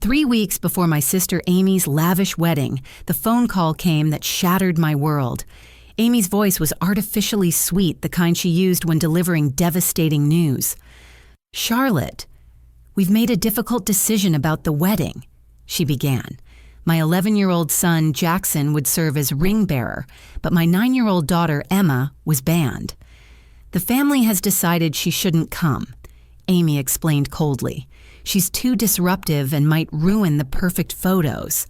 3 weeks before my sister Amy's lavish wedding, the phone call came that shattered my world. Amy's voice was artificially sweet, the kind she used when delivering devastating news. "Charlotte, we've made a difficult decision about the wedding," she began. My 11-year-old son, Jackson, would serve as ring bearer, but my 9-year-old daughter, Emma, was banned. "The family has decided she shouldn't come," Amy explained coldly. "She's too disruptive and might ruin the perfect photos."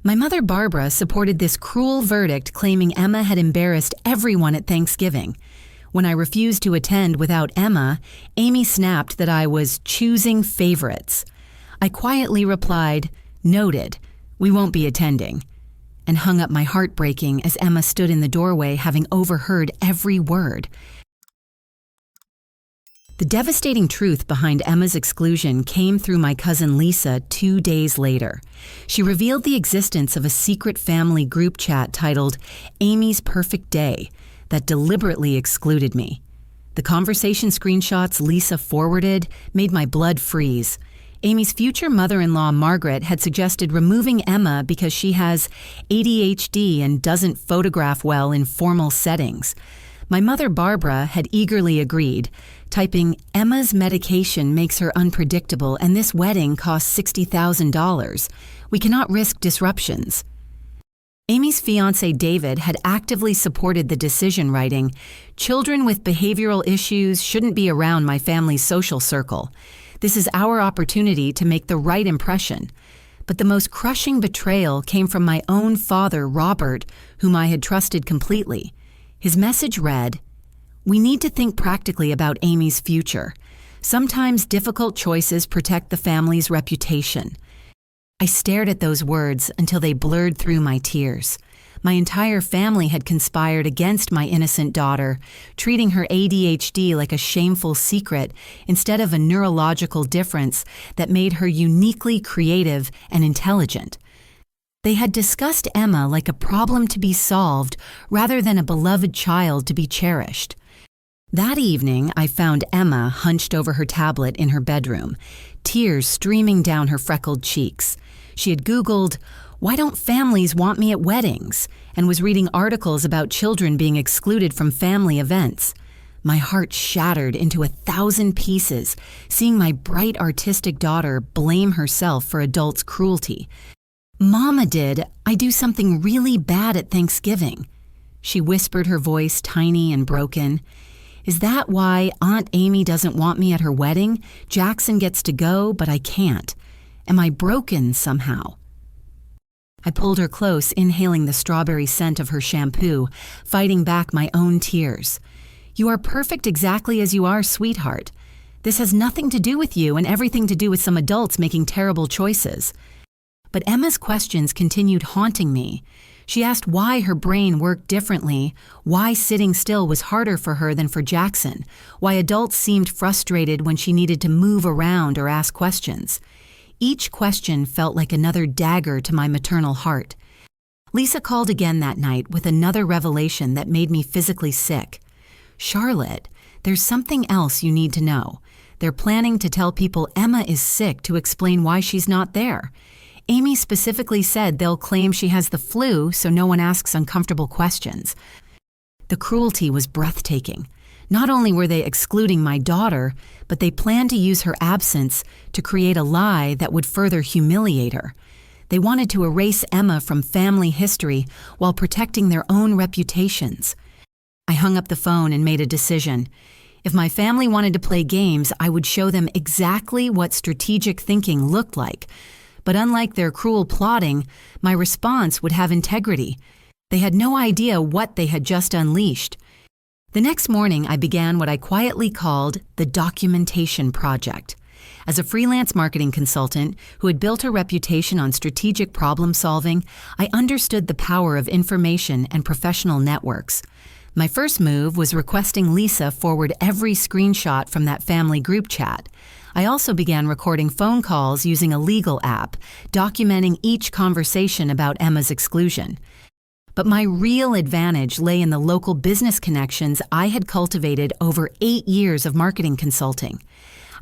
My mother, Barbara, supported this cruel verdict, claiming Emma had embarrassed everyone at Thanksgiving. When I refused to attend without Emma, Amy snapped that I was choosing favorites. I quietly replied, "Noted, we won't be attending," and hung up my heart breaking as Emma stood in the doorway, having overheard every word. The devastating truth behind Emma's exclusion came through my cousin Lisa 2 days later. She revealed the existence of a secret family group chat titled Amy's Perfect Day that deliberately excluded me. The conversation screenshots Lisa forwarded made my blood freeze. Amy's future mother-in-law, Margaret, had suggested removing Emma because she has ADHD and doesn't photograph well in formal settings. My mother, Barbara, had eagerly agreed, typing, "Emma's medication makes her unpredictable and this wedding costs $60,000. We cannot risk disruptions." Amy's fiancé, David, had actively supported the decision, writing, "Children with behavioral issues shouldn't be around my family's social circle. This is our opportunity to make the right impression." But the most crushing betrayal came from my own father, Robert, whom I had trusted completely. His message read, "We need to think practically about Amy's future. Sometimes difficult choices protect the family's reputation." I stared at those words until they blurred through my tears. My entire family had conspired against my innocent daughter, treating her ADHD like a shameful secret instead of a neurological difference that made her uniquely creative and intelligent. They had discussed Emma like a problem to be solved rather than a beloved child to be cherished. That evening, I found Emma hunched over her tablet in her bedroom, tears streaming down her freckled cheeks. She had Googled, "Why don't families want me at weddings?" and was reading articles about children being excluded from family events. My heart shattered into 1,000 pieces, seeing my bright artistic daughter blame herself for adults' cruelty. "Mama did I do something really bad at Thanksgiving?" She whispered, her voice tiny and broken. "Is that why Aunt Amy doesn't want me at her wedding? Jackson gets to go, but I can't. Am I broken somehow?" I pulled her close, inhaling the strawberry scent of her shampoo, fighting back my own tears. "You are perfect exactly as you are, sweetheart. This has nothing to do with you and everything to do with some adults making terrible choices." But Emma's questions continued haunting me. She asked why her brain worked differently, why sitting still was harder for her than for Jackson, why adults seemed frustrated when she needed to move around or ask questions. Each question felt like another dagger to my maternal heart. Lisa called again that night with another revelation that made me physically sick. "Charlotte, there's something else you need to know. They're planning to tell people Emma is sick to explain why she's not there. Amy specifically said they'll claim she has the flu so no one asks uncomfortable questions." The cruelty was breathtaking. Not only were they excluding my daughter, but they planned to use her absence to create a lie that would further humiliate her. They wanted to erase Emma from family history while protecting their own reputations. I hung up the phone and made a decision. If my family wanted to play games, I would show them exactly what strategic thinking looked like. But unlike their cruel plotting, my response would have integrity. They had no idea what they had just unleashed. The next morning, I began what I quietly called the documentation project. As a freelance marketing consultant who had built a reputation on strategic problem solving, I understood the power of information and professional networks. My first move was requesting Lisa forward every screenshot from that family group chat. I also began recording phone calls using a legal app, documenting each conversation about Emma's exclusion. But my real advantage lay in the local business connections I had cultivated over 8 years of marketing consulting.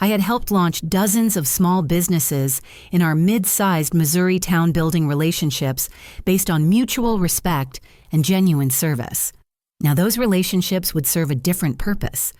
I had helped launch dozens of small businesses in our mid-sized Missouri town building relationships based on mutual respect and genuine service. Now those relationships would serve a different purpose.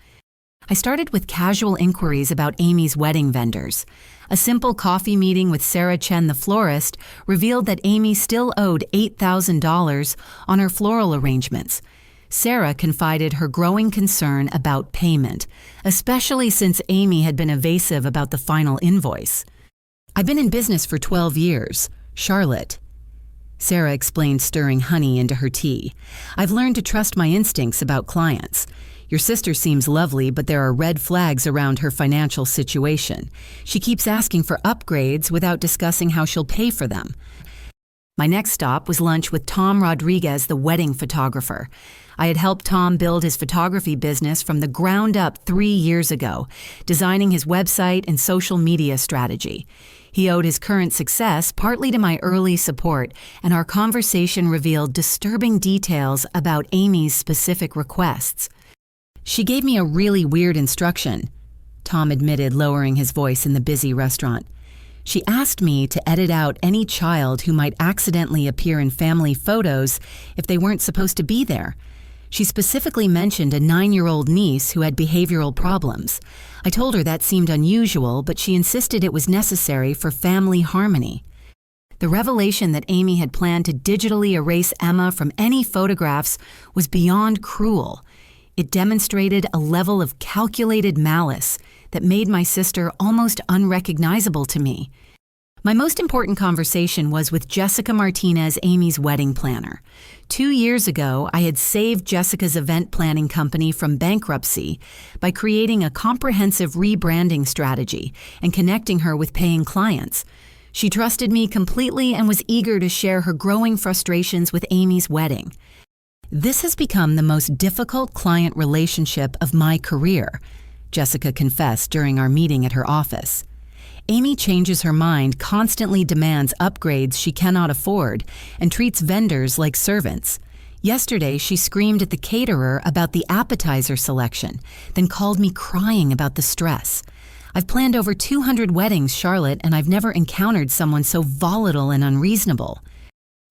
I started with casual inquiries about Amy's wedding vendors. A simple coffee meeting with Sarah Chen, the florist, revealed that Amy still owed $8,000 on her floral arrangements. Sarah confided her growing concern about payment, especially since Amy had been evasive about the final invoice. "I've been in business for 12 years, Charlotte," Sarah explained, stirring honey into her tea. "I've learned to trust my instincts about clients. Your sister seems lovely, but there are red flags around her financial situation. She keeps asking for upgrades without discussing how she'll pay for them." My next stop was lunch with Tom Rodriguez, the wedding photographer. I had helped Tom build his photography business from the ground up 3 years ago, designing his website and social media strategy. He owed his current success partly to my early support, and our conversation revealed disturbing details about Amy's specific requests. "She gave me a really weird instruction," Tom admitted, lowering his voice in the busy restaurant. "She asked me to edit out any child who might accidentally appear in family photos if they weren't supposed to be there. She specifically mentioned a 9-year-old niece who had behavioral problems. I told her that seemed unusual, but she insisted it was necessary for family harmony." The revelation that Amy had planned to digitally erase Emma from any photographs was beyond cruel. It demonstrated a level of calculated malice that made my sister almost unrecognizable to me. My most important conversation was with Jessica Martinez, Amy's wedding planner. 2 years ago, I had saved Jessica's event planning company from bankruptcy by creating a comprehensive rebranding strategy and connecting her with paying clients. She trusted me completely and was eager to share her growing frustrations with Amy's wedding. "This has become the most difficult client relationship of my career," Jessica confessed during our meeting at her office. "Amy changes her mind, constantly demands upgrades she cannot afford, and treats vendors like servants. Yesterday, she screamed at the caterer about the appetizer selection, then called me crying about the stress. I've planned over 200 weddings, Charlotte, and I've never encountered someone so volatile and unreasonable."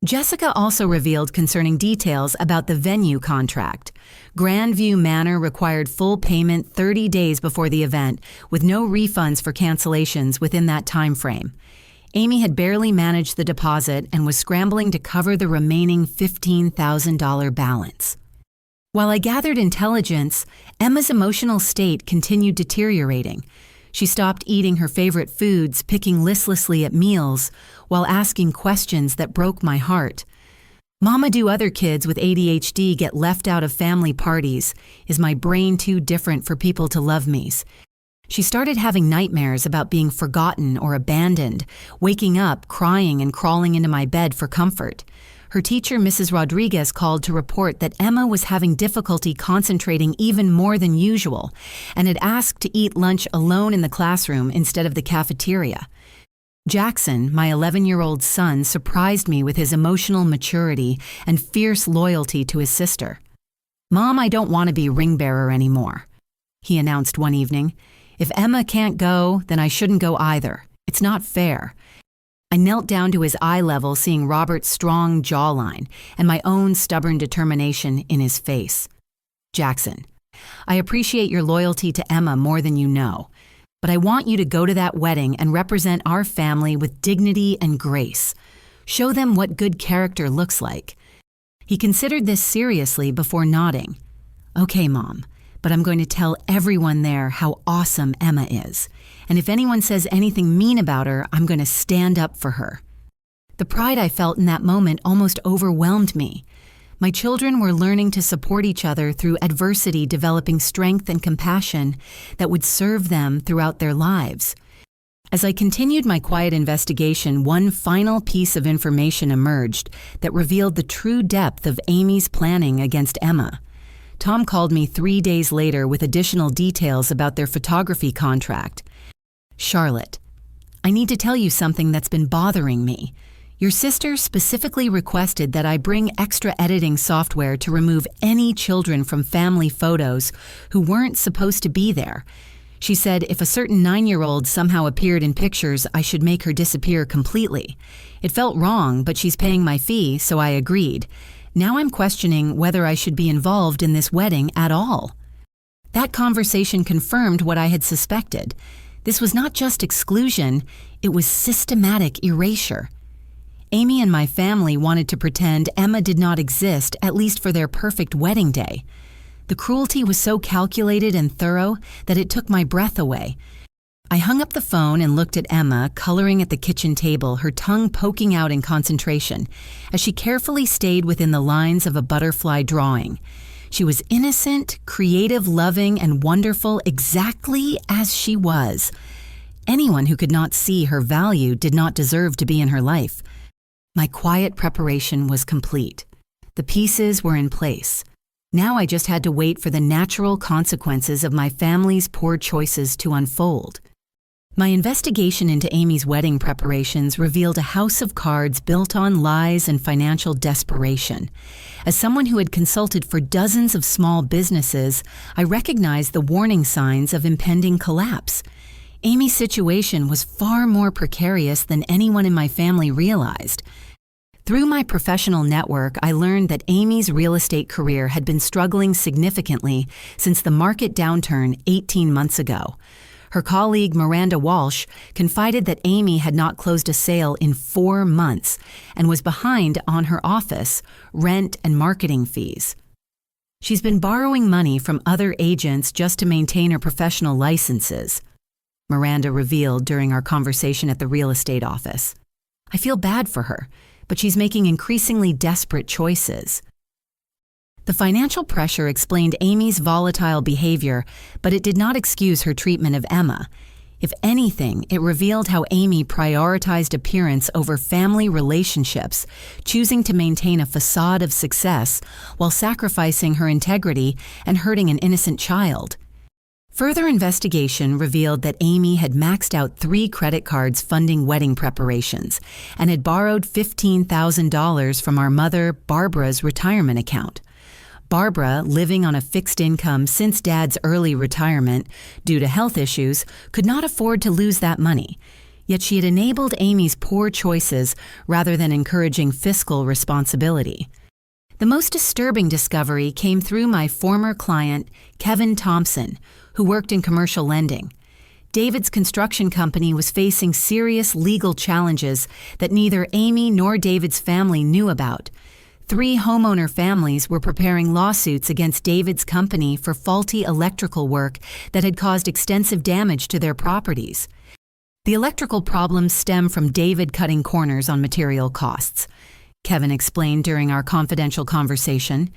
Jessica also revealed concerning details about the venue contract. Grandview Manor required full payment 30 days before the event, with no refunds for cancellations within that time frame. Amy had barely managed the deposit and was scrambling to cover the remaining $15,000 balance. While I gathered intelligence, Emma's emotional state continued deteriorating. She stopped eating her favorite foods, picking listlessly at meals, while asking questions that broke my heart. "Mama, do other kids with ADHD get left out of family parties? Is my brain too different for people to love me?" She started having nightmares about being forgotten or abandoned, waking up, crying, and crawling into my bed for comfort. Her teacher, Mrs. Rodriguez, called to report that Emma was having difficulty concentrating even more than usual and had asked to eat lunch alone in the classroom instead of the cafeteria. Jackson, my 11-year-old son, surprised me with his emotional maturity and fierce loyalty to his sister. "Mom, I don't want to be ring bearer anymore," he announced one evening. "If Emma can't go, then I shouldn't go either. It's not fair." I knelt down to his eye level, seeing Robert's strong jawline and my own stubborn determination in his face. "Jackson, I appreciate your loyalty to Emma more than you know, but I want you to go to that wedding and represent our family with dignity and grace. Show them what good character looks like." He considered this seriously before nodding. "Okay, Mom, but I'm going to tell everyone there how awesome Emma is. And if anyone says anything mean about her, I'm going to stand up for her." The pride I felt in that moment almost overwhelmed me. My children were learning to support each other through adversity, developing strength and compassion that would serve them throughout their lives. As I continued my quiet investigation, one final piece of information emerged that revealed the true depth of Amy's planning against Emma. Tom called me 3 days later with additional details about their photography contract. "Charlotte, I need to tell you something that's been bothering me. Your sister specifically requested that I bring extra editing software to remove any children from family photos who weren't supposed to be there. She said if a certain 9-year-old somehow appeared in pictures, I should make her disappear completely. It felt wrong, but she's paying my fee, so I agreed. Now I'm questioning whether I should be involved in this wedding at all. That conversation confirmed what I had suspected. This was not just exclusion, it was systematic erasure. Amy and my family wanted to pretend Emma did not exist, at least for their perfect wedding day. The cruelty was so calculated and thorough that it took my breath away. I hung up the phone and looked at Emma, coloring at the kitchen table, her tongue poking out in concentration, as she carefully stayed within the lines of a butterfly drawing. She was innocent, creative, loving, and wonderful exactly as she was. Anyone who could not see her value did not deserve to be in her life. My quiet preparation was complete. The pieces were in place. Now I just had to wait for the natural consequences of my family's poor choices to unfold. My investigation into Amy's wedding preparations revealed a house of cards built on lies and financial desperation. As someone who had consulted for dozens of small businesses, I recognized the warning signs of impending collapse. Amy's situation was far more precarious than anyone in my family realized. Through my professional network, I learned that Amy's real estate career had been struggling significantly since the market downturn 18 months ago. Her colleague Miranda Walsh confided that Amy had not closed a sale in 4 months and was behind on her office, rent, and marketing fees. She's been borrowing money from other agents just to maintain her professional licenses, Miranda revealed during our conversation at the real estate office. I feel bad for her, but she's making increasingly desperate choices. The financial pressure explained Amy's volatile behavior, but it did not excuse her treatment of Emma. If anything, it revealed how Amy prioritized appearance over family relationships, choosing to maintain a facade of success while sacrificing her integrity and hurting an innocent child. Further investigation revealed that Amy had maxed out 3 credit cards funding wedding preparations and had borrowed $15,000 from our mother, Barbara's retirement account. Barbara, living on a fixed income since Dad's early retirement due to health issues, could not afford to lose that money. Yet she had enabled Amy's poor choices rather than encouraging fiscal responsibility. The most disturbing discovery came through my former client, Kevin Thompson, who worked in commercial lending. David's construction company was facing serious legal challenges that neither Amy nor David's family knew about. 3 homeowner families were preparing lawsuits against David's company for faulty electrical work that had caused extensive damage to their properties. The electrical problems stem from David cutting corners on material costs, Kevin explained during our confidential conversation.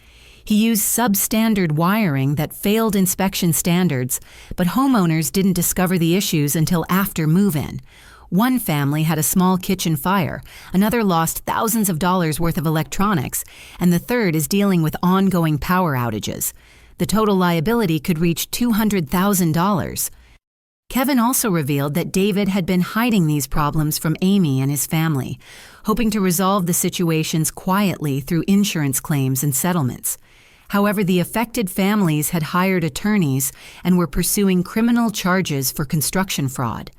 He used substandard wiring that failed inspection standards, but homeowners didn't discover the issues until after move-in. One family had a small kitchen fire, another lost thousands of dollars worth of electronics, and the third is dealing with ongoing power outages. The total liability could reach $200,000. Kevin also revealed that David had been hiding these problems from Amy and his family, hoping to resolve the situations quietly through insurance claims and settlements. However, the affected families had hired attorneys and were pursuing criminal charges for construction fraud.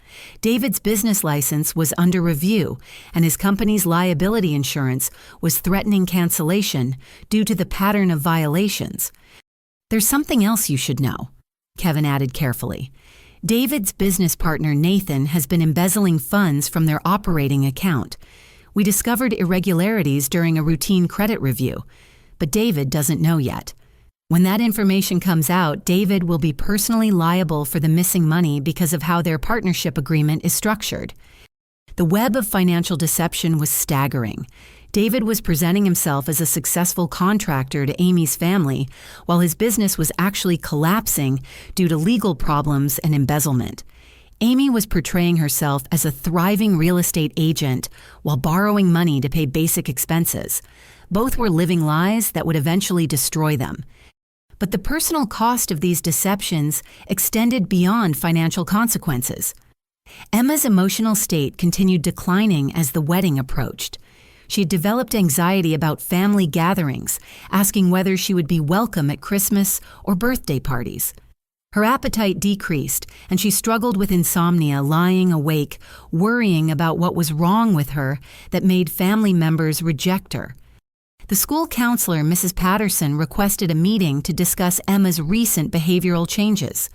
David's business license was under review, and his company's liability insurance was threatening cancellation due to the pattern of violations. There's something else you should know, Kevin added carefully. David's business partner, Nathan, has been embezzling funds from their operating account. We discovered irregularities during a routine credit review, but David doesn't know yet. When that information comes out, David will be personally liable for the missing money because of how their partnership agreement is structured. The web of financial deception was staggering. David was presenting himself as a successful contractor to Amy's family, while his business was actually collapsing due to legal problems and embezzlement. Amy was portraying herself as a thriving real estate agent while borrowing money to pay basic expenses. Both were living lies that would eventually destroy them. But the personal cost of these deceptions extended beyond financial consequences. Emma's emotional state continued declining as the wedding approached. She had developed anxiety about family gatherings, asking whether she would be welcome at Christmas or birthday parties. Her appetite decreased, and she struggled with insomnia, lying awake, worrying about what was wrong with her that made family members reject her. The school counselor, Mrs. Patterson, requested a meeting to discuss Emma's recent behavioral changes.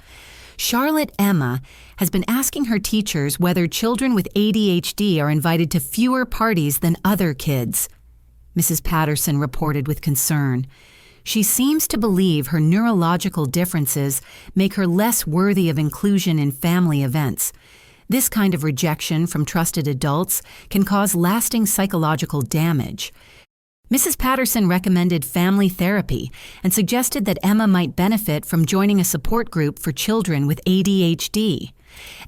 Charlotte Emma has been asking her teachers whether children with ADHD are invited to fewer parties than other kids. Mrs. Patterson reported with concern. She seems to believe her neurological differences make her less worthy of inclusion in family events. This kind of rejection from trusted adults can cause lasting psychological damage. Mrs. Patterson recommended family therapy and suggested that Emma might benefit from joining a support group for children with ADHD.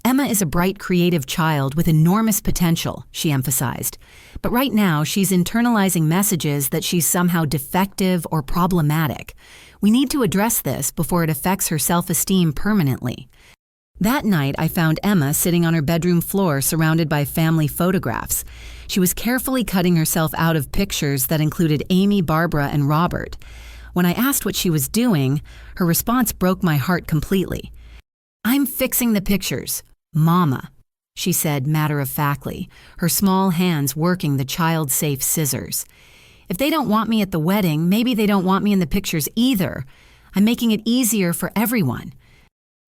Emma is a bright, creative child with enormous potential, she emphasized. But right now, she's internalizing messages that she's somehow defective or problematic. We need to address this before it affects her self-esteem permanently. That night, I found Emma sitting on her bedroom floor surrounded by family photographs. She was carefully cutting herself out of pictures that included Amy, Barbara, and Robert. When I asked what she was doing, her response broke my heart completely. "I'm fixing the pictures, Mama," she said matter-of-factly, her small hands working the child-safe scissors. "If they don't want me at the wedding, maybe they don't want me in the pictures either. I'm making it easier for everyone."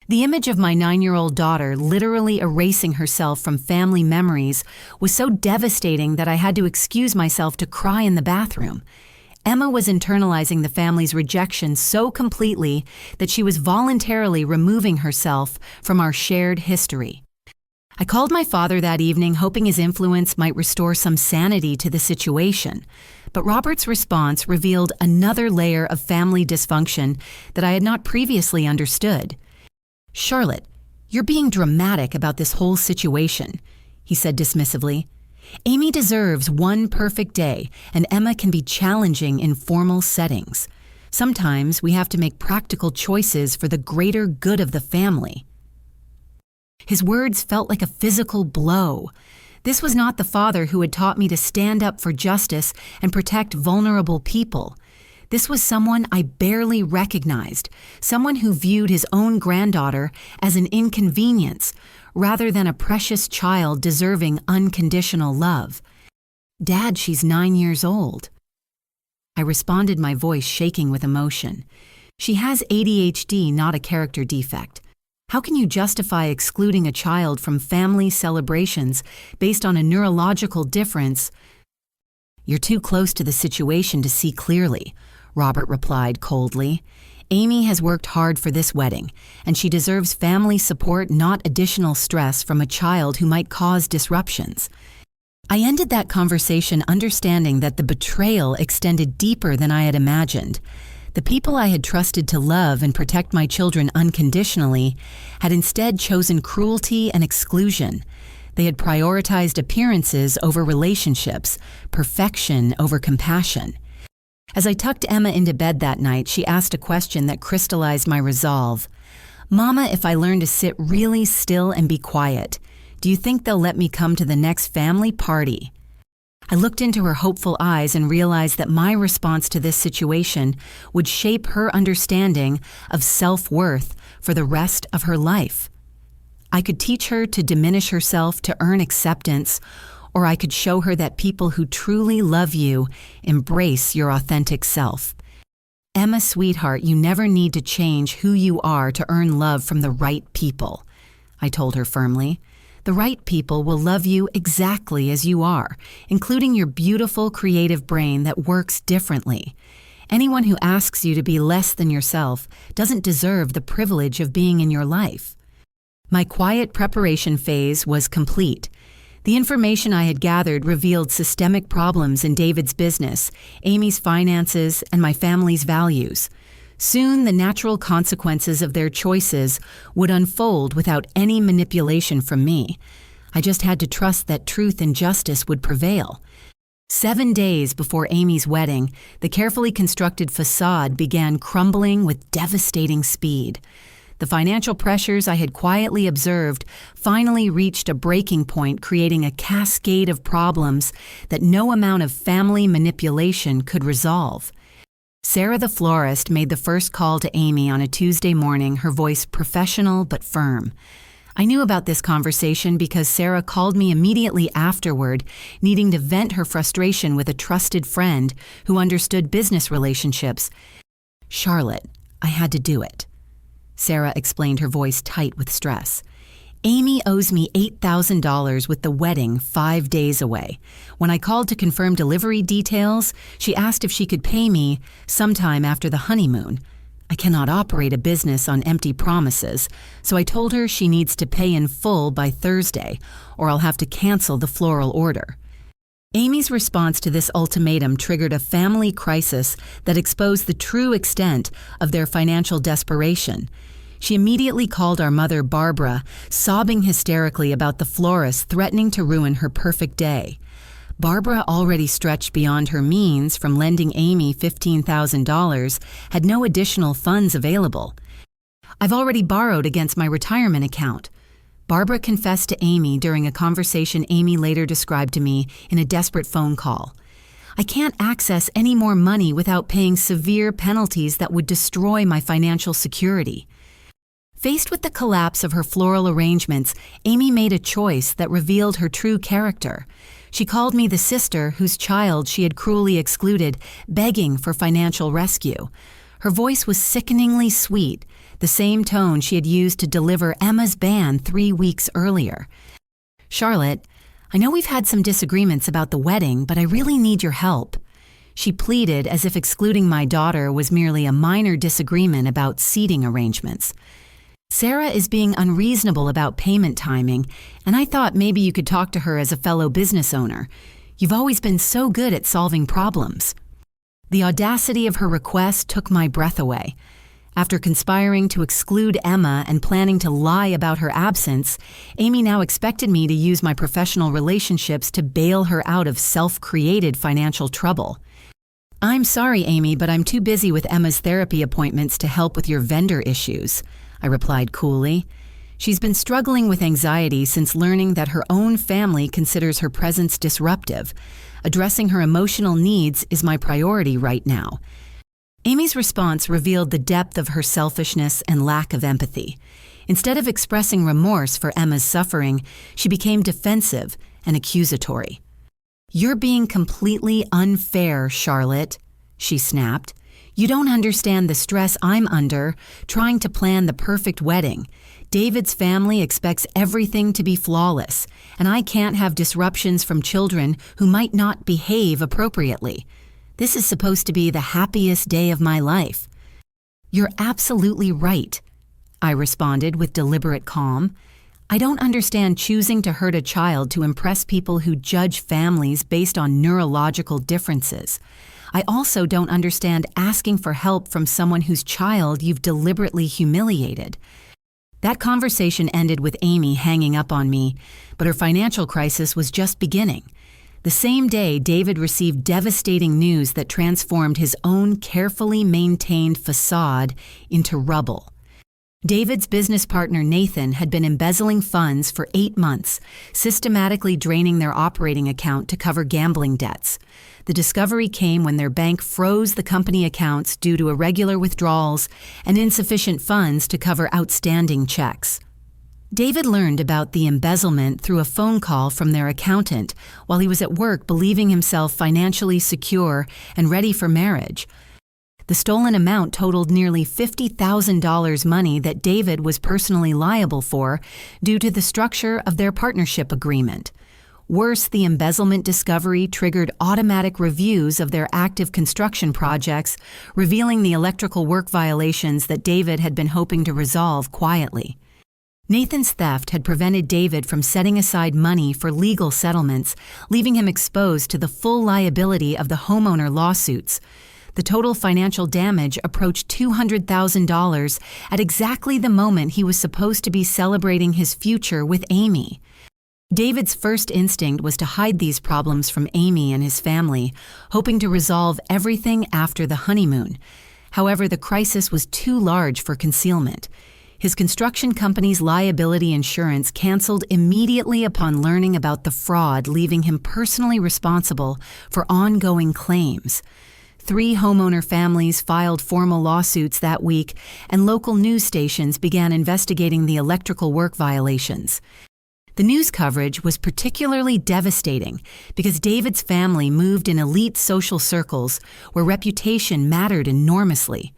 The image of my 9-year-old daughter literally erasing herself from family memories was so devastating that I had to excuse myself to cry in the bathroom. Emma was internalizing the family's rejection so completely that she was voluntarily removing herself from our shared history. I called my father that evening, hoping his influence might restore some sanity to the situation. But Robert's response revealed another layer of family dysfunction that I had not previously understood. "Charlotte, you're being dramatic about this whole situation," he said dismissively. "Amy deserves one perfect day, and Emma can be challenging in formal settings. Sometimes we have to make practical choices for the greater good of the family." His words felt like a physical blow. This was not the father who had taught me to stand up for justice and protect vulnerable people. This was someone I barely recognized, someone who viewed his own granddaughter as an inconvenience rather than a precious child deserving unconditional love. "Dad, she's 9 years old." I responded, my voice shaking with emotion. "She has ADHD, not a character defect. How can you justify excluding a child from family celebrations based on a neurological difference?" "You're too close to the situation to see clearly," Robert replied coldly. "Amy has worked hard for this wedding, and she deserves family support, not additional stress from a child who might cause disruptions." I ended that conversation understanding that the betrayal extended deeper than I had imagined. The people I had trusted to love and protect my children unconditionally had instead chosen cruelty and exclusion. They had prioritized appearances over relationships, perfection over compassion. As I tucked Emma into bed that night, she asked a question that crystallized my resolve. "Mama, if I learn to sit really still and be quiet, do you think they'll let me come to the next family party?" I looked into her hopeful eyes and realized that my response to this situation would shape her understanding of self-worth for the rest of her life. I could teach her to diminish herself to earn acceptance, or I could show her that people who truly love you embrace your authentic self. "Emma, sweetheart, you never need to change who you are to earn love from the right people," I told her firmly. "The right people will love you exactly as you are, including your beautiful, creative brain that works differently. Anyone who asks you to be less than yourself doesn't deserve the privilege of being in your life." My quiet preparation phase was complete. The information I had gathered revealed systemic problems in David's business, Amy's finances, and my family's values. Soon, the natural consequences of their choices would unfold without any manipulation from me. I just had to trust that truth and justice would prevail. 7 days before Amy's wedding, the carefully constructed facade began crumbling with devastating speed. The financial pressures I had quietly observed finally reached a breaking point, creating a cascade of problems that no amount of family manipulation could resolve. Sarah the florist made the first call to Amy on a Tuesday morning, her voice professional but firm. I knew about this conversation because Sarah called me immediately afterward, needing to vent her frustration with a trusted friend who understood business relationships. "Charlotte, I had to do it," Sarah explained, her voice tight with stress. "Amy owes me $8,000 with the wedding 5 days away. When I called to confirm delivery details, she asked if she could pay me sometime after the honeymoon. I cannot operate a business on empty promises, so I told her she needs to pay in full by Thursday, or I'll have to cancel the floral order." Amy's response to this ultimatum triggered a family crisis that exposed the true extent of their financial desperation. She immediately called our mother, Barbara, sobbing hysterically about the florist threatening to ruin her perfect day. Barbara, already stretched beyond her means from lending Amy $15,000, had no additional funds available. "I've already borrowed against my retirement account," Barbara confessed to Amy during a conversation Amy later described to me in a desperate phone call. "I can't access any more money without paying severe penalties that would destroy my financial security." Faced with the collapse of her floral arrangements, Amy made a choice that revealed her true character. She called me the sister whose child she had cruelly excluded, begging for financial rescue. Her voice was sickeningly sweet, the same tone she had used to deliver Emma's ban 3 weeks earlier. "Charlotte, I know we've had some disagreements about the wedding, but I really need your help," she pleaded, as if excluding my daughter was merely a minor disagreement about seating arrangements. "Sarah is being unreasonable about payment timing, and I thought maybe you could talk to her as a fellow business owner. You've always been so good at solving problems." The audacity of her request took my breath away. After conspiring to exclude Emma and planning to lie about her absence, Amy now expected me to use my professional relationships to bail her out of self-created financial trouble. "I'm sorry, Amy, but I'm too busy with Emma's therapy appointments to help with your vendor issues," I replied coolly. She's been struggling with anxiety since learning that her own family considers her presence disruptive. Addressing her emotional needs is my priority right now. Amy's response revealed the depth of her selfishness and lack of empathy. Instead of expressing remorse for Emma's suffering, she became defensive and accusatory. "You're being completely unfair, Charlotte," she snapped. "You don't understand the stress I'm under trying to plan the perfect wedding. David's family expects everything to be flawless, and I can't have disruptions from children who might not behave appropriately. This is supposed to be the happiest day of my life." "You're absolutely right," I responded with deliberate calm. "I don't understand choosing to hurt a child to impress people who judge families based on neurological differences. I also don't understand asking for help from someone whose child you've deliberately humiliated." That conversation ended with Amy hanging up on me, but her financial crisis was just beginning. The same day, David received devastating news that transformed his own carefully maintained facade into rubble. David's business partner Nathan had been embezzling funds for 8 months, systematically draining their operating account to cover gambling debts. The discovery came when their bank froze the company accounts due to irregular withdrawals and insufficient funds to cover outstanding checks. David learned about the embezzlement through a phone call from their accountant while he was at work, believing himself financially secure and ready for marriage. The stolen amount totaled nearly $50,000 money that David was personally liable for due to the structure of their partnership agreement. Worse, the embezzlement discovery triggered automatic reviews of their active construction projects, revealing the electrical work violations that David had been hoping to resolve quietly. Nathan's theft had prevented David from setting aside money for legal settlements, leaving him exposed to the full liability of the homeowner lawsuits. The total financial damage approached $200,000 at exactly the moment he was supposed to be celebrating his future with Amy. David's first instinct was to hide these problems from Amy and his family, hoping to resolve everything after the honeymoon. However, the crisis was too large for concealment. His construction company's liability insurance canceled immediately upon learning about the fraud, leaving him personally responsible for ongoing claims. 3 homeowner families filed formal lawsuits that week, and local news stations began investigating the electrical work violations. The news coverage was particularly devastating because David's family moved in elite social circles where reputation mattered enormously.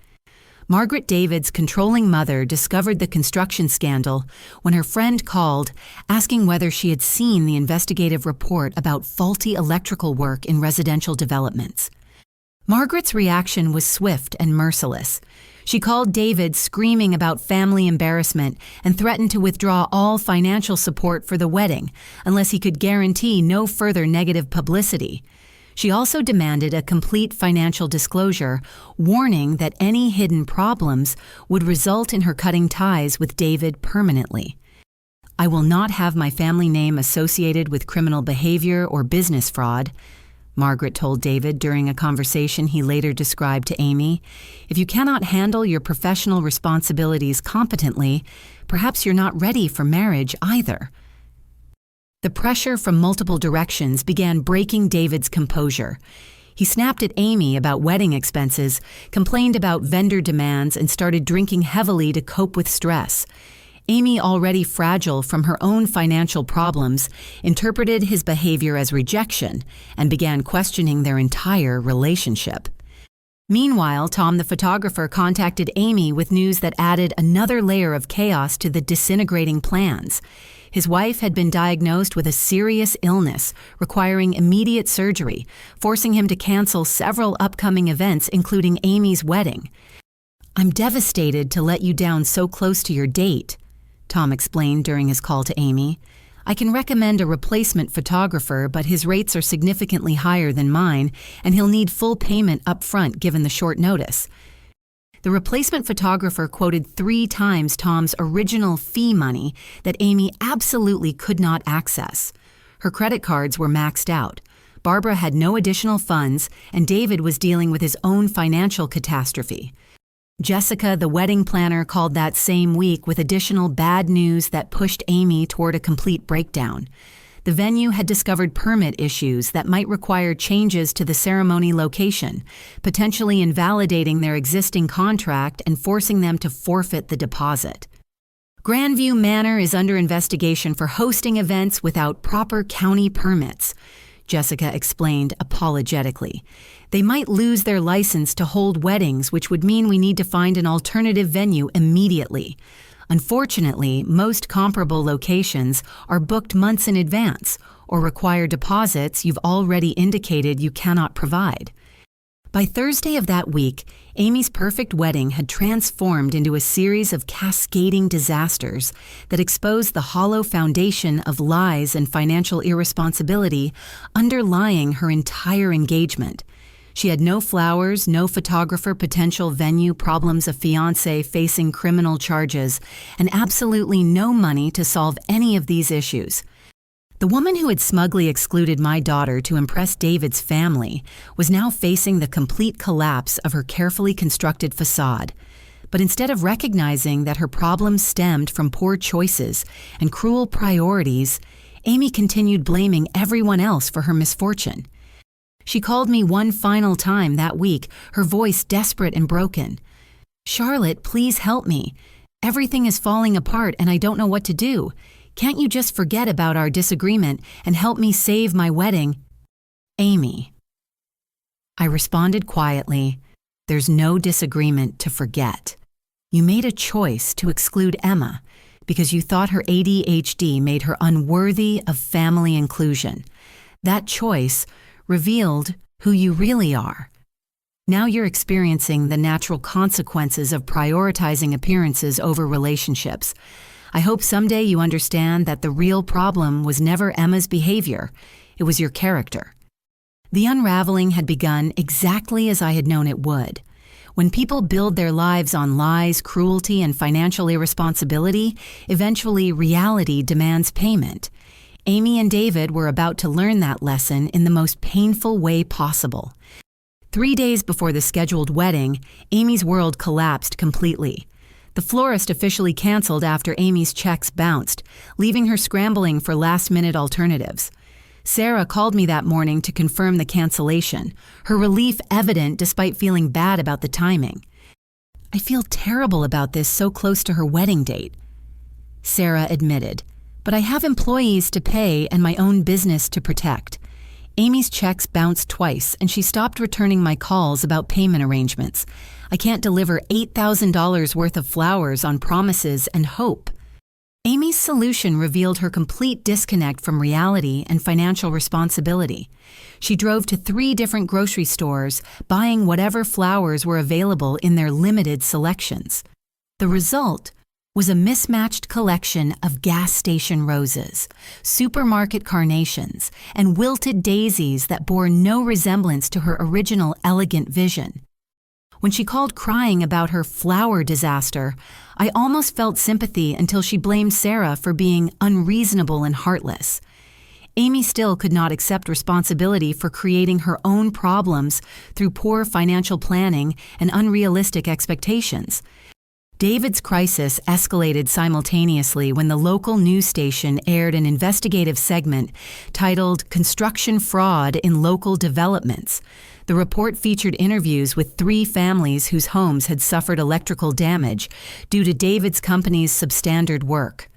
Margaret David's controlling mother discovered the construction scandal when her friend called asking whether she had seen the investigative report about faulty electrical work in residential developments. Margaret's reaction was swift and merciless. She called David screaming about family embarrassment and threatened to withdraw all financial support for the wedding unless he could guarantee no further negative publicity. She also demanded a complete financial disclosure, warning that any hidden problems would result in her cutting ties with David permanently. "I will not have my family name associated with criminal behavior or business fraud," Margaret told David during a conversation he later described to Amy. "If you cannot handle your professional responsibilities competently, perhaps you're not ready for marriage either." The pressure from multiple directions began breaking David's composure. He snapped at Amy about wedding expenses, complained about vendor demands, and started drinking heavily to cope with stress. Amy, already fragile from her own financial problems, interpreted his behavior as rejection and began questioning their entire relationship. Meanwhile, Tom the photographer contacted Amy with news that added another layer of chaos to the disintegrating plans. His wife had been diagnosed with a serious illness requiring immediate surgery, forcing him to cancel several upcoming events, including Amy's wedding. "I'm devastated to let you down so close to your date," Tom explained during his call to Amy. "I can recommend a replacement photographer, but his rates are significantly higher than mine, and he'll need full payment up front given the short notice." The replacement photographer quoted 3 times Tom's original fee money that Amy absolutely could not access. Her credit cards were maxed out. Barbara had no additional funds, and David was dealing with his own financial catastrophe. Jessica, the wedding planner, called that same week with additional bad news that pushed Amy toward a complete breakdown. The venue had discovered permit issues that might require changes to the ceremony location, potentially invalidating their existing contract and forcing them to forfeit the deposit. "Grandview Manor is under investigation for hosting events without proper county permits," Jessica explained apologetically. "They might lose their license to hold weddings, which would mean we need to find an alternative venue immediately. Unfortunately, most comparable locations are booked months in advance or require deposits you've already indicated you cannot provide." By Thursday of that week, Amy's perfect wedding had transformed into a series of cascading disasters that exposed the hollow foundation of lies and financial irresponsibility underlying her entire engagement. She had no flowers, no photographer, potential venue problems, a fiancé facing criminal charges, and absolutely no money to solve any of these issues. The woman who had smugly excluded my daughter to impress David's family was now facing the complete collapse of her carefully constructed facade. But instead of recognizing that her problems stemmed from poor choices and cruel priorities, Amy continued blaming everyone else for her misfortune. She called me one final time that week, her voice desperate and broken. "Charlotte, please help me. Everything is falling apart and I don't know what to do. Can't you just forget about our disagreement and help me save my wedding?" "Amy." I responded quietly, "There's no disagreement to forget. You made a choice to exclude Emma because you thought her ADHD made her unworthy of family inclusion. That choice revealed who you really are. Now you're experiencing the natural consequences of prioritizing appearances over relationships. I hope someday you understand that the real problem was never Emma's behavior. It was your character." The unraveling had begun exactly as I had known it would. When people build their lives on lies, cruelty, and financial irresponsibility, eventually reality demands payment. Amy and David were about to learn that lesson in the most painful way possible. 3 days before the scheduled wedding, Amy's world collapsed completely. The florist officially canceled after Amy's checks bounced, leaving her scrambling for last-minute alternatives. Sarah called me that morning to confirm the cancellation, her relief evident despite feeling bad about the timing. I feel terrible about this so close to her wedding date, Sarah admitted, but I have employees to pay and my own business to protect. Amy's checks bounced twice and she stopped returning my calls about payment arrangements. I can't deliver $8,000 worth of flowers on promises and hope. Amy's solution revealed her complete disconnect from reality and financial responsibility. She drove to 3 different grocery stores, buying whatever flowers were available in their limited selections. The result was a mismatched collection of gas station roses, supermarket carnations, and wilted daisies that bore no resemblance to her original elegant vision. When she called crying about her flower disaster, I almost felt sympathy until she blamed Sarah for being unreasonable and heartless. Amy still could not accept responsibility for creating her own problems through poor financial planning and unrealistic expectations. David's crisis escalated simultaneously when the local news station aired an investigative segment titled "Construction Fraud in Local Developments." The report featured interviews with 3 families whose homes had suffered electrical damage due to David's company's substandard work.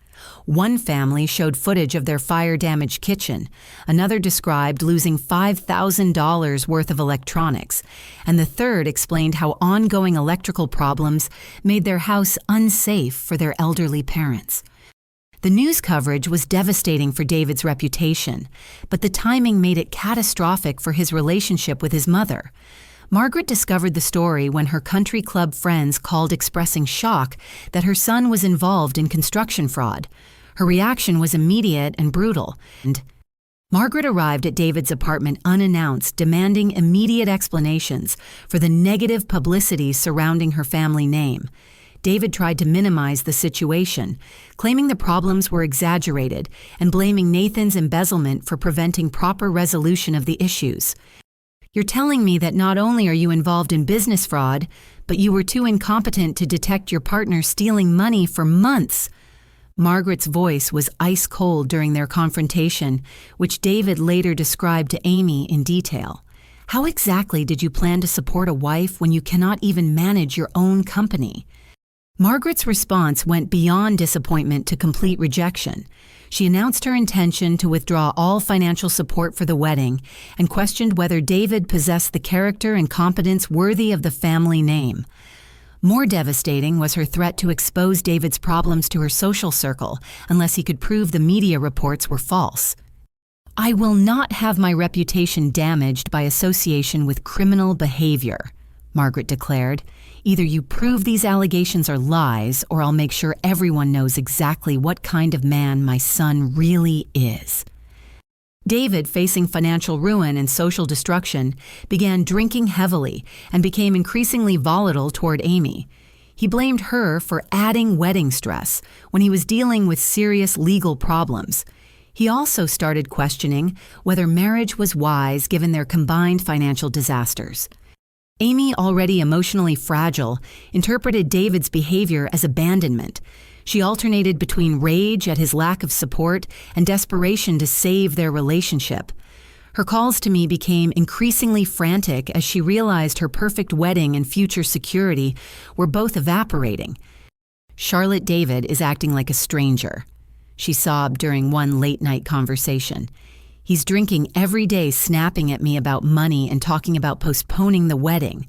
One family showed footage of their fire-damaged kitchen, another described losing $5,000 worth of electronics, and the third explained how ongoing electrical problems made their house unsafe for their elderly parents. The news coverage was devastating for David's reputation, but the timing made it catastrophic for his relationship with his mother. Margaret discovered the story when her country club friends called expressing shock that her son was involved in construction fraud. Her reaction was immediate and brutal, and Margaret arrived at David's apartment unannounced, demanding immediate explanations for the negative publicity surrounding her family name. David tried to minimize the situation, claiming the problems were exaggerated and blaming Nathan's embezzlement for preventing proper resolution of the issues. "You're telling me that not only are you involved in business fraud, but you were too incompetent to detect your partner stealing money for months." Margaret's voice was ice cold during their confrontation, which David later described to Amy in detail. "How exactly did you plan to support a wife when you cannot even manage your own company?" Margaret's response went beyond disappointment to complete rejection. She announced her intention to withdraw all financial support for the wedding and questioned whether David possessed the character and competence worthy of the family name. More devastating was her threat to expose David's problems to her social circle unless he could prove the media reports were false. "I will not have my reputation damaged by association with criminal behavior," Margaret declared. "Either you prove these allegations are lies, or I'll make sure everyone knows exactly what kind of man my son really is." David, facing financial ruin and social destruction, began drinking heavily and became increasingly volatile toward Amy. He blamed her for adding wedding stress when he was dealing with serious legal problems. He also started questioning whether marriage was wise given their combined financial disasters. Amy, already emotionally fragile, interpreted David's behavior as abandonment. She alternated between rage at his lack of support and desperation to save their relationship. Her calls to me became increasingly frantic as she realized her perfect wedding and future security were both evaporating. "Charlotte David is acting like a stranger," she sobbed during one late-night conversation. "He's drinking every day, snapping at me about money and talking about postponing the wedding.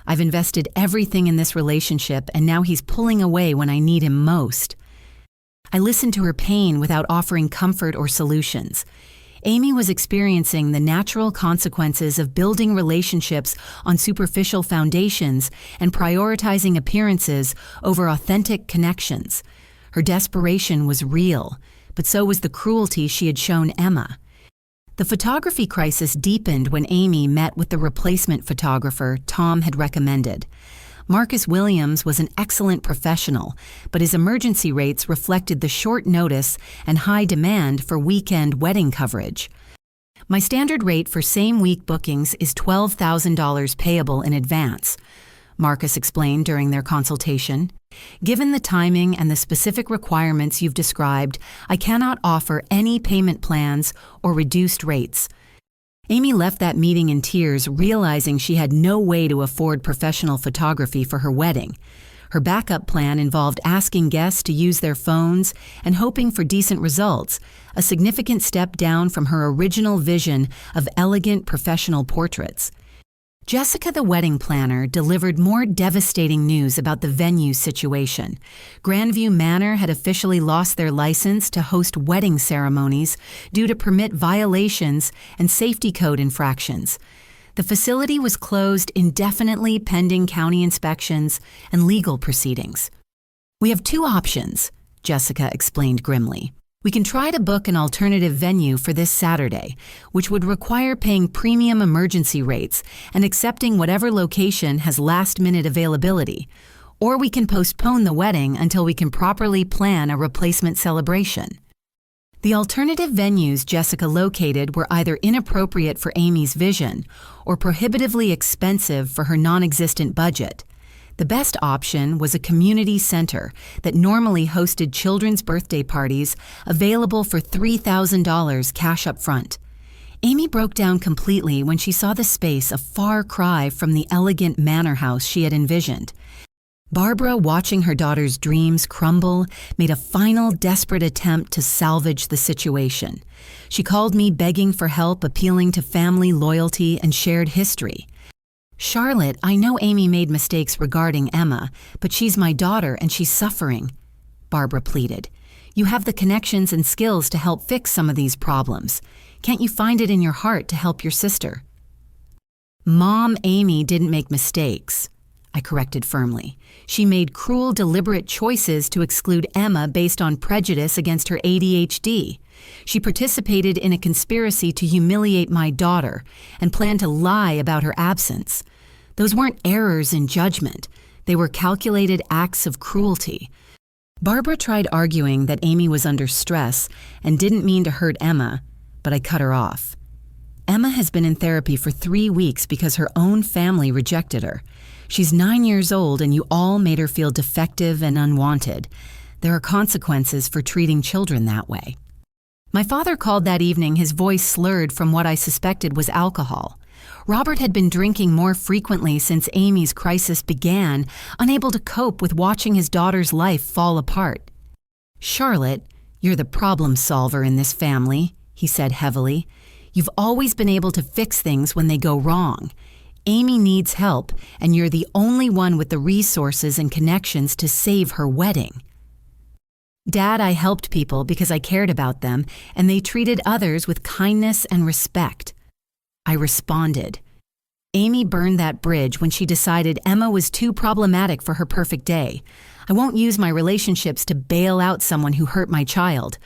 I've invested everything in this relationship, and now he's pulling away when I need him most." I listened to her pain without offering comfort or solutions. Amy was experiencing the natural consequences of building relationships on superficial foundations and prioritizing appearances over authentic connections. Her desperation was real, but so was the cruelty she had shown Emma. The photography crisis deepened when Amy met with the replacement photographer Tom had recommended. Marcus Williams was an excellent professional, but his emergency rates reflected the short notice and high demand for weekend wedding coverage. "My standard rate for same-week bookings is $12,000 payable in advance," Marcus explained during their consultation. Given the timing and the specific requirements you've described, I cannot offer any payment plans or reduced rates. Amy left that meeting in tears, realizing she had no way to afford professional photography for her wedding. Her backup plan involved asking guests to use their phones and hoping for decent results, a significant step down from her original vision of elegant professional portraits. Jessica, the wedding planner, delivered more devastating news about the venue situation. Grandview Manor had officially lost their license to host wedding ceremonies due to permit violations and safety code infractions. The facility was closed indefinitely pending county inspections and legal proceedings. "We have two options," Jessica explained grimly. "We can try to book an alternative venue for this Saturday, which would require paying premium emergency rates and accepting whatever location has last-minute availability. Or we can postpone the wedding until we can properly plan a replacement celebration." The alternative venues Jessica located were either inappropriate for Amy's vision or prohibitively expensive for her non-existent budget. The best option was a community center that normally hosted children's birthday parties, available for $3,000 cash up front. Amy broke down completely when she saw the space a far cry from the elegant manor house she had envisioned. Barbara, watching her daughter's dreams crumble, made a final desperate attempt to salvage the situation. She called me begging for help, appealing to family loyalty and shared history. "Charlotte, I know Amy made mistakes regarding Emma, but she's my daughter and she's suffering," Barbara pleaded. "You have the connections and skills to help fix some of these problems. Can't you find it in your heart to help your sister?" "Mom, Amy didn't make mistakes," I corrected firmly. "She made cruel, deliberate choices to exclude Emma based on prejudice against her ADHD. She participated in a conspiracy to humiliate my daughter and planned to lie about her absence. Those weren't errors in judgment. They were calculated acts of cruelty." Barbara tried arguing that Amy was under stress and didn't mean to hurt Emma, but I cut her off. "Emma has been in therapy for 3 weeks because her own family rejected her. She's 9 years old and you all made her feel defective and unwanted. There are consequences for treating children that way." My father called that evening, his voice slurred from what I suspected was alcohol. Robert had been drinking more frequently since Amy's crisis began, unable to cope with watching his daughter's life fall apart. "Charlotte, you're the problem solver in this family," he said heavily. "You've always been able to fix things when they go wrong. Amy needs help, and you're the only one with the resources and connections to save her wedding." "Dad, I helped people because I cared about them, and they treated others with kindness and respect," I responded. "Amy burned that bridge when she decided Emma was too problematic for her perfect day. I won't use my relationships to bail out someone who hurt my child."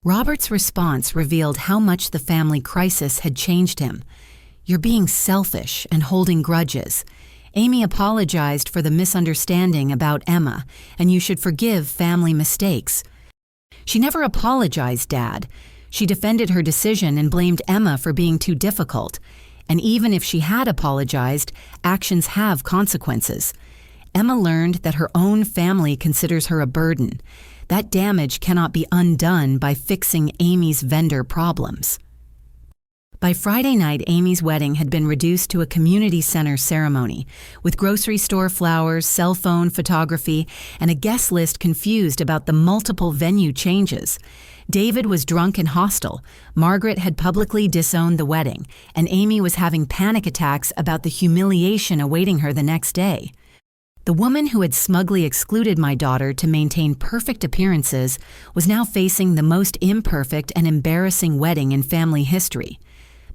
Robert's response revealed how much the family crisis had changed him. "You're being selfish and holding grudges. Amy apologized for the misunderstanding about Emma, and you should forgive family mistakes." "She never apologized, Dad. She defended her decision and blamed Emma for being too difficult. And even if she had apologized, actions have consequences. Emma learned that her own family considers her a burden. That damage cannot be undone by fixing Amy's vendor problems." By Friday night, Amy's wedding had been reduced to a community center ceremony, with grocery store flowers, cell phone photography, and a guest list confused about the multiple venue changes. David was drunk and hostile, Margaret had publicly disowned the wedding, and Amy was having panic attacks about the humiliation awaiting her the next day. The woman who had smugly excluded my daughter to maintain perfect appearances was now facing the most imperfect and embarrassing wedding in family history.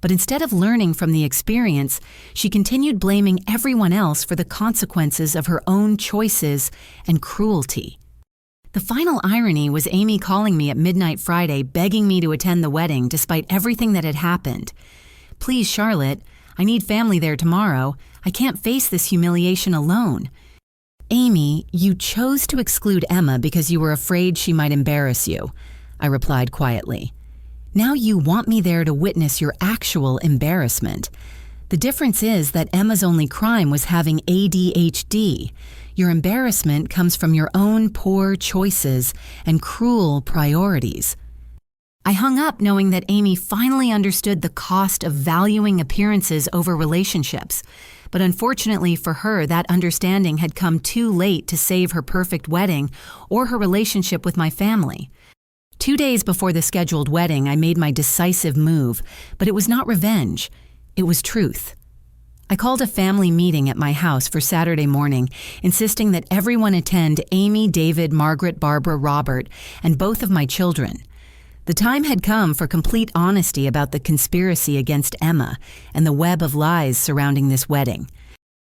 But instead of learning from the experience, she continued blaming everyone else for the consequences of her own choices and cruelty. The final irony was Amy calling me at midnight Friday, begging me to attend the wedding despite everything that had happened. "Please, Charlotte, I need family there tomorrow. I can't face this humiliation alone." "Amy, you chose to exclude Emma because you were afraid she might embarrass you," I replied quietly. "Now you want me there to witness your actual embarrassment. The difference is that Emma's only crime was having ADHD. Your embarrassment comes from your own poor choices and cruel priorities. I hung up knowing that Amy finally understood the cost of valuing appearances over relationships. But unfortunately for her, that understanding had come too late to save her perfect wedding or her relationship with my family. 2 days before the scheduled wedding, I made my decisive move, but it was not revenge. It was truth. I called a family meeting at my house for Saturday morning, insisting that everyone attend Amy, David, Margaret, Barbara, Robert, and both of my children. The time had come for complete honesty about the conspiracy against Emma and the web of lies surrounding this wedding.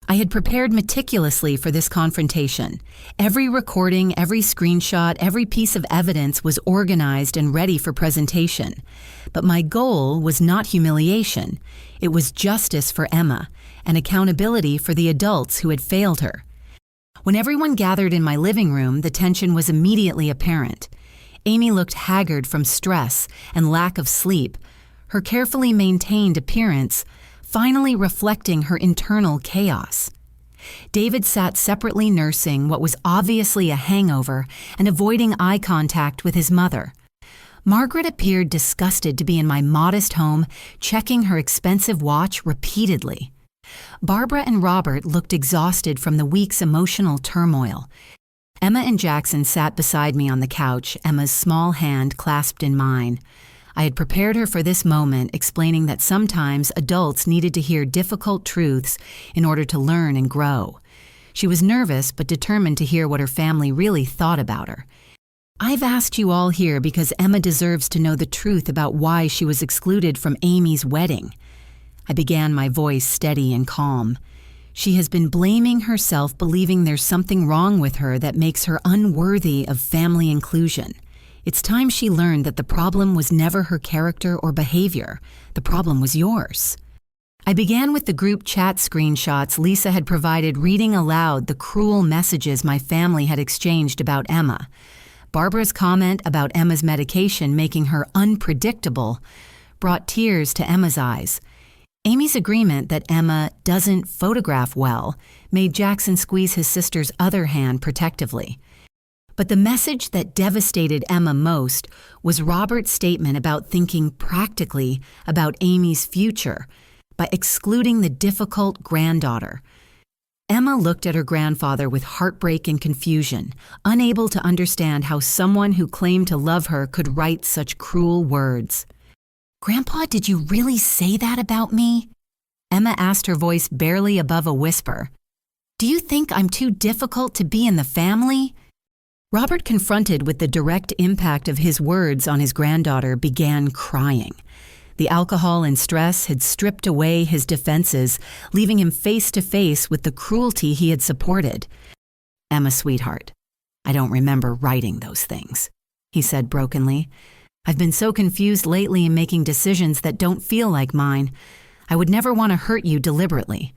I had prepared meticulously for this confrontation. Every recording, every screenshot, every piece of evidence was organized and ready for presentation. But my goal was not humiliation. It was justice for Emma and accountability for the adults who had failed her. When everyone gathered in my living room, the tension was immediately apparent. Amy looked haggard from stress and lack of sleep, her carefully maintained appearance finally reflecting her internal chaos. David sat separately nursing what was obviously a hangover and avoiding eye contact with his mother. Margaret appeared disgusted to be in my modest home, checking her expensive watch repeatedly. Barbara and Robert looked exhausted from the week's emotional turmoil. Emma and Jackson sat beside me on the couch, Emma's small hand clasped in mine. I had prepared her for this moment, explaining that sometimes adults needed to hear difficult truths in order to learn and grow. She was nervous but determined to hear what her family really thought about her. I've asked you all here because Emma deserves to know the truth about why she was excluded from Amy's wedding. I began, my voice steady and calm. She has been blaming herself, believing there's something wrong with her that makes her unworthy of family inclusion. It's time she learned that the problem was never her character or behavior. The problem was yours. I began with the group chat screenshots Lisa had provided, reading aloud the cruel messages my family had exchanged about Emma. Barbara's comment about Emma's medication making her unpredictable brought tears to Emma's eyes. Amy's agreement that Emma doesn't photograph well made Jackson squeeze his sister's other hand protectively. But the message that devastated Emma most was Robert's statement about thinking practically about Amy's future by excluding the difficult granddaughter. Emma looked at her grandfather with heartbreak and confusion, unable to understand how someone who claimed to love her could write such cruel words. "Grandpa, did you really say that about me?" Emma asked, her voice barely above a whisper. "Do you think I'm too difficult to be in the family?" Robert, confronted with the direct impact of his words on his granddaughter, began crying. The alcohol and stress had stripped away his defenses, leaving him face to face with the cruelty he had supported. "Emma, sweetheart, I don't remember writing those things," he said brokenly. "I've been so confused lately in making decisions that don't feel like mine. I would never want to hurt you deliberately."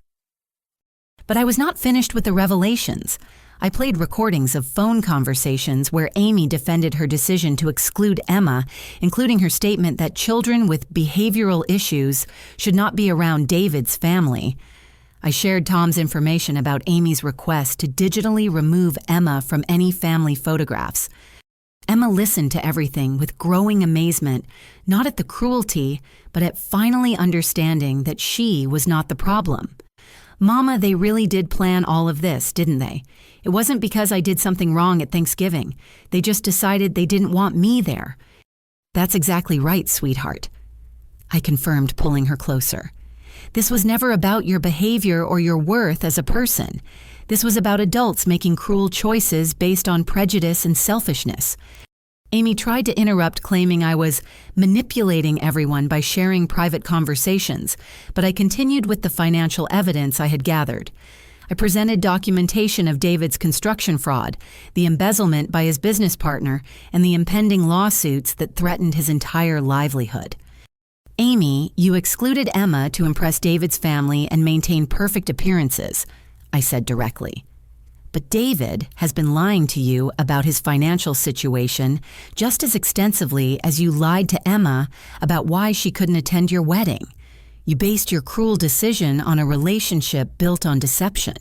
But I was not finished with the revelations. I played recordings of phone conversations where Amy defended her decision to exclude Emma, including her statement that children with behavioral issues should not be around David's family. I shared Tom's information about Amy's request to digitally remove Emma from any family photographs. Emma listened to everything with growing amazement, not at the cruelty, but at finally understanding that she was not the problem. "Mama, they really did plan all of this, didn't they? It wasn't because I did something wrong at Thanksgiving. They just decided they didn't want me there." "That's exactly right, sweetheart," I confirmed, pulling her closer. "This was never about your behavior or your worth as a person. This was about adults making cruel choices based on prejudice and selfishness." Amy tried to interrupt, claiming I was manipulating everyone by sharing private conversations, but I continued with the financial evidence I had gathered. I presented documentation of David's construction fraud, the embezzlement by his business partner, and the impending lawsuits that threatened his entire livelihood. "Amy, you excluded Emma to impress David's family and maintain perfect appearances," I said directly. "But David has been lying to you about his financial situation just as extensively as you lied to Emma about why she couldn't attend your wedding. You based your cruel decision on a relationship built on deception.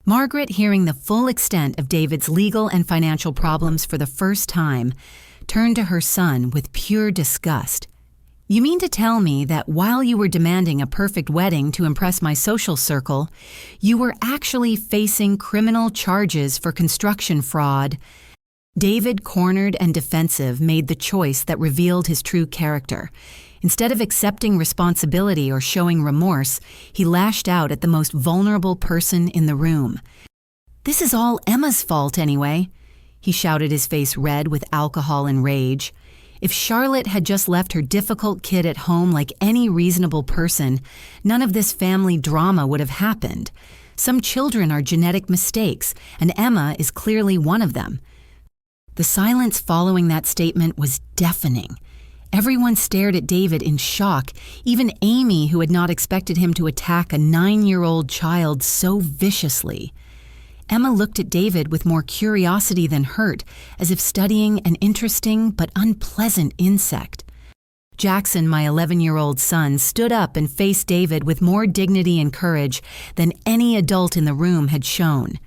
Margaret, hearing the full extent of David's legal and financial problems for the first time, turned to her son with pure disgust. You mean to tell me that while you were demanding a perfect wedding to impress my social circle, you were actually facing criminal charges for construction fraud? David, cornered and defensive, made the choice that revealed his true character. Instead of accepting responsibility or showing remorse, he lashed out at the most vulnerable person in the room. "This is all Emma's fault anyway," he shouted, his face red with alcohol and rage. If Charlotte had just left her difficult kid at home like any reasonable person, none of this family drama would have happened. Some children are genetic mistakes, and Emma is clearly one of them. The silence following that statement was deafening. Everyone stared at David in shock, even Amy, who had not expected him to attack a 9-year-old child so viciously. Emma looked at David with more curiosity than hurt, as if studying an interesting but unpleasant insect. Jackson, my 11-year-old son, stood up and faced David with more dignity and courage than any adult in the room had shown.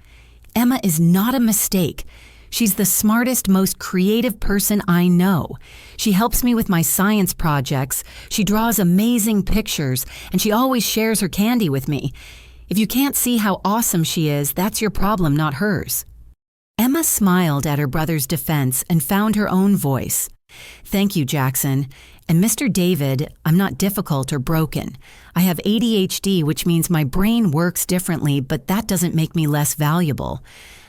"Emma is not a mistake. She's the smartest, most creative person I know. She helps me with my science projects, she draws amazing pictures, and she always shares her candy with me. If you can't see how awesome she is, that's your problem, not hers." Emma smiled at her brother's defense and found her own voice. "Thank you, Jackson. And Mr. David, I'm not difficult or broken. I have ADHD, which means my brain works differently, but that doesn't make me less valuable.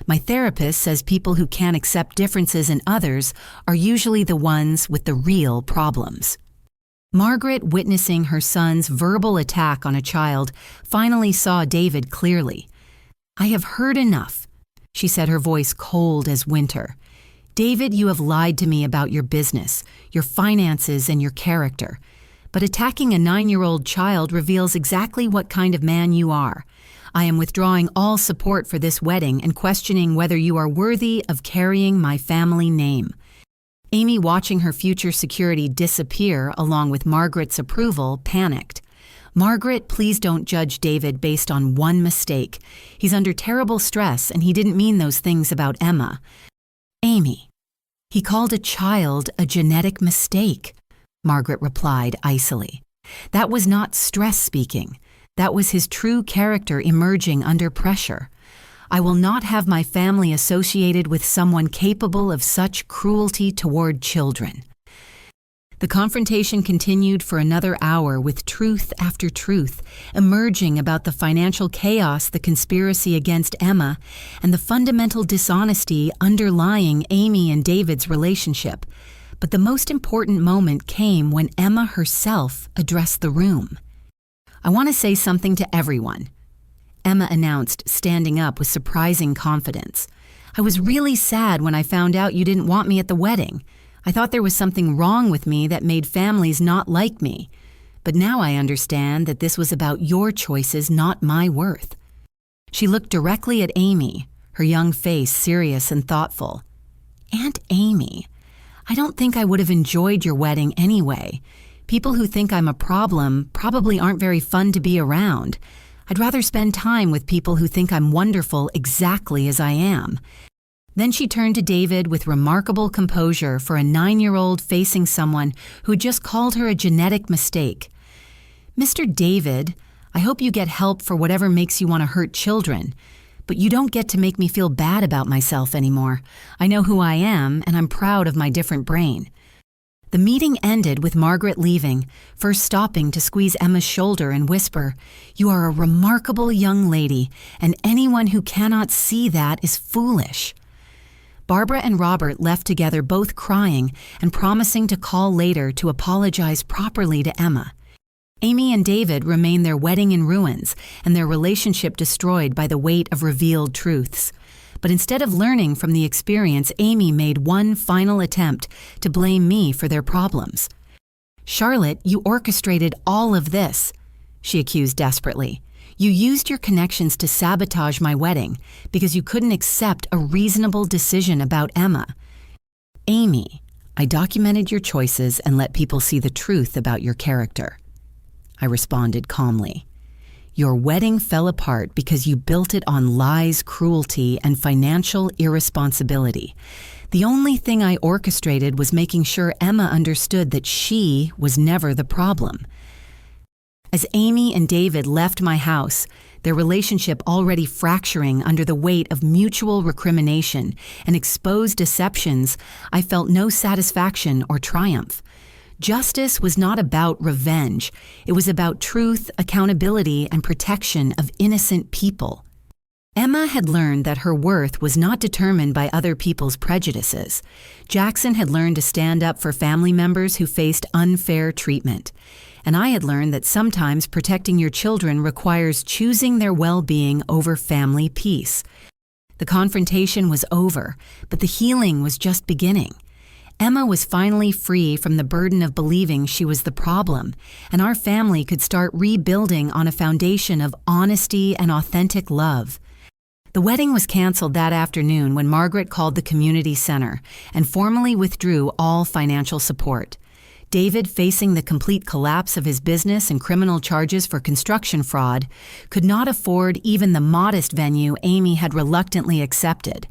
My therapist says people who can't accept differences in others are usually the ones with the real problems." Margaret, witnessing her son's verbal attack on a child, finally saw David clearly. "I have heard enough," she said, her voice cold as winter. "David, you have lied to me about your business, your finances, and your character. But attacking a 9-year-old child reveals exactly what kind of man you are. I am withdrawing all support for this wedding and questioning whether you are worthy of carrying my family name." Amy, watching her future security disappear along with Margaret's approval, panicked. "Margaret, please don't judge David based on one mistake. He's under terrible stress and he didn't mean those things about Emma." "Amy, he called a child a genetic mistake," Margaret replied icily. "That was not stress speaking. That was his true character emerging under pressure. I will not have my family associated with someone capable of such cruelty toward children." The confrontation continued for another hour with truth after truth emerging about the financial chaos, the conspiracy against Emma, and the fundamental dishonesty underlying Amy and David's relationship. But the most important moment came when Emma herself addressed the room. "I want to say something to everyone," Emma announced, standing up with surprising confidence. "I was really sad when I found out you didn't want me at the wedding. I thought there was something wrong with me that made families not like me. But now I understand that this was about your choices, not my worth." She looked directly at Amy, her young face serious and thoughtful. "Aunt Amy, I don't think I would have enjoyed your wedding anyway. People who think I'm a problem probably aren't very fun to be around. I'd rather spend time with people who think I'm wonderful exactly as I am." Then she turned to David with remarkable composure for a 9-year-old facing someone who had just called her a genetic mistake. "Mr. David, I hope you get help for whatever makes you want to hurt children, but you don't get to make me feel bad about myself anymore. I know who I am, and I'm proud of my different brain." The meeting ended with Margaret leaving, first stopping to squeeze Emma's shoulder and whisper, "You are a remarkable young lady, and anyone who cannot see that is foolish." Barbara and Robert left together, both crying and promising to call later to apologize properly to Emma. Amy and David remained, their wedding in ruins and their relationship destroyed by the weight of revealed truths. But instead of learning from the experience, Amy made one final attempt to blame me for their problems. "Charlotte, you orchestrated all of this," she accused desperately. "You used your connections to sabotage my wedding because you couldn't accept a reasonable decision about Emma." "Amy, I documented your choices and let people see the truth about your character. I responded calmly. Your wedding fell apart because you built it on lies, cruelty, and financial irresponsibility. The only thing I orchestrated was making sure Emma understood that she was never the problem. As Amy and David left my house, their relationship already fracturing under the weight of mutual recrimination and exposed deceptions, I felt no satisfaction or triumph. Justice was not about revenge. It was about truth, accountability, and protection of innocent people. Emma had learned that her worth was not determined by other people's prejudices. Jackson had learned to stand up for family members who faced unfair treatment. And I had learned that sometimes protecting your children requires choosing their well-being over family peace. The confrontation was over, but the healing was just beginning. Emma was finally free from the burden of believing she was the problem, and our family could start rebuilding on a foundation of honesty and authentic love. The wedding was canceled that afternoon when Margaret called the community center and formally withdrew all financial support. David, facing the complete collapse of his business and criminal charges for construction fraud, could not afford even the modest venue Amy had reluctantly accepted.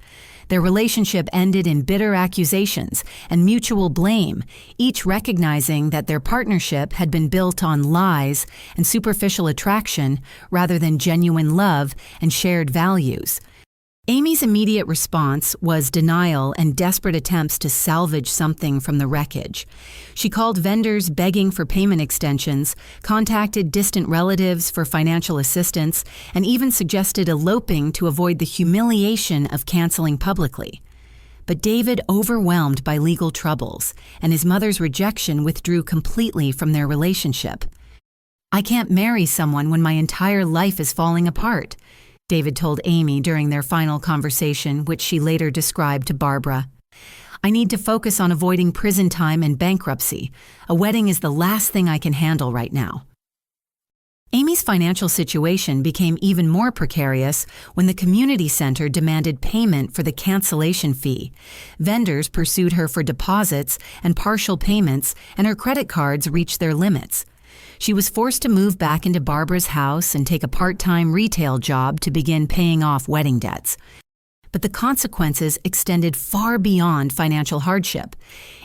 Their relationship ended in bitter accusations and mutual blame, each recognizing that their partnership had been built on lies and superficial attraction rather than genuine love and shared values. Amy's immediate response was denial and desperate attempts to salvage something from the wreckage. She called vendors begging for payment extensions, contacted distant relatives for financial assistance, and even suggested eloping to avoid the humiliation of canceling publicly. But David, overwhelmed by legal troubles, and his mother's rejection, withdrew completely from their relationship. "I can't marry someone when my entire life is falling apart," David told Amy during their final conversation, which she later described to Barbara. "I need to focus on avoiding prison time and bankruptcy. A wedding is the last thing I can handle right now." Amy's financial situation became even more precarious when the community center demanded payment for the cancellation fee. Vendors pursued her for deposits and partial payments, and her credit cards reached their limits. She was forced to move back into Barbara's house and take a part-time retail job to begin paying off wedding debts. But the consequences extended far beyond financial hardship.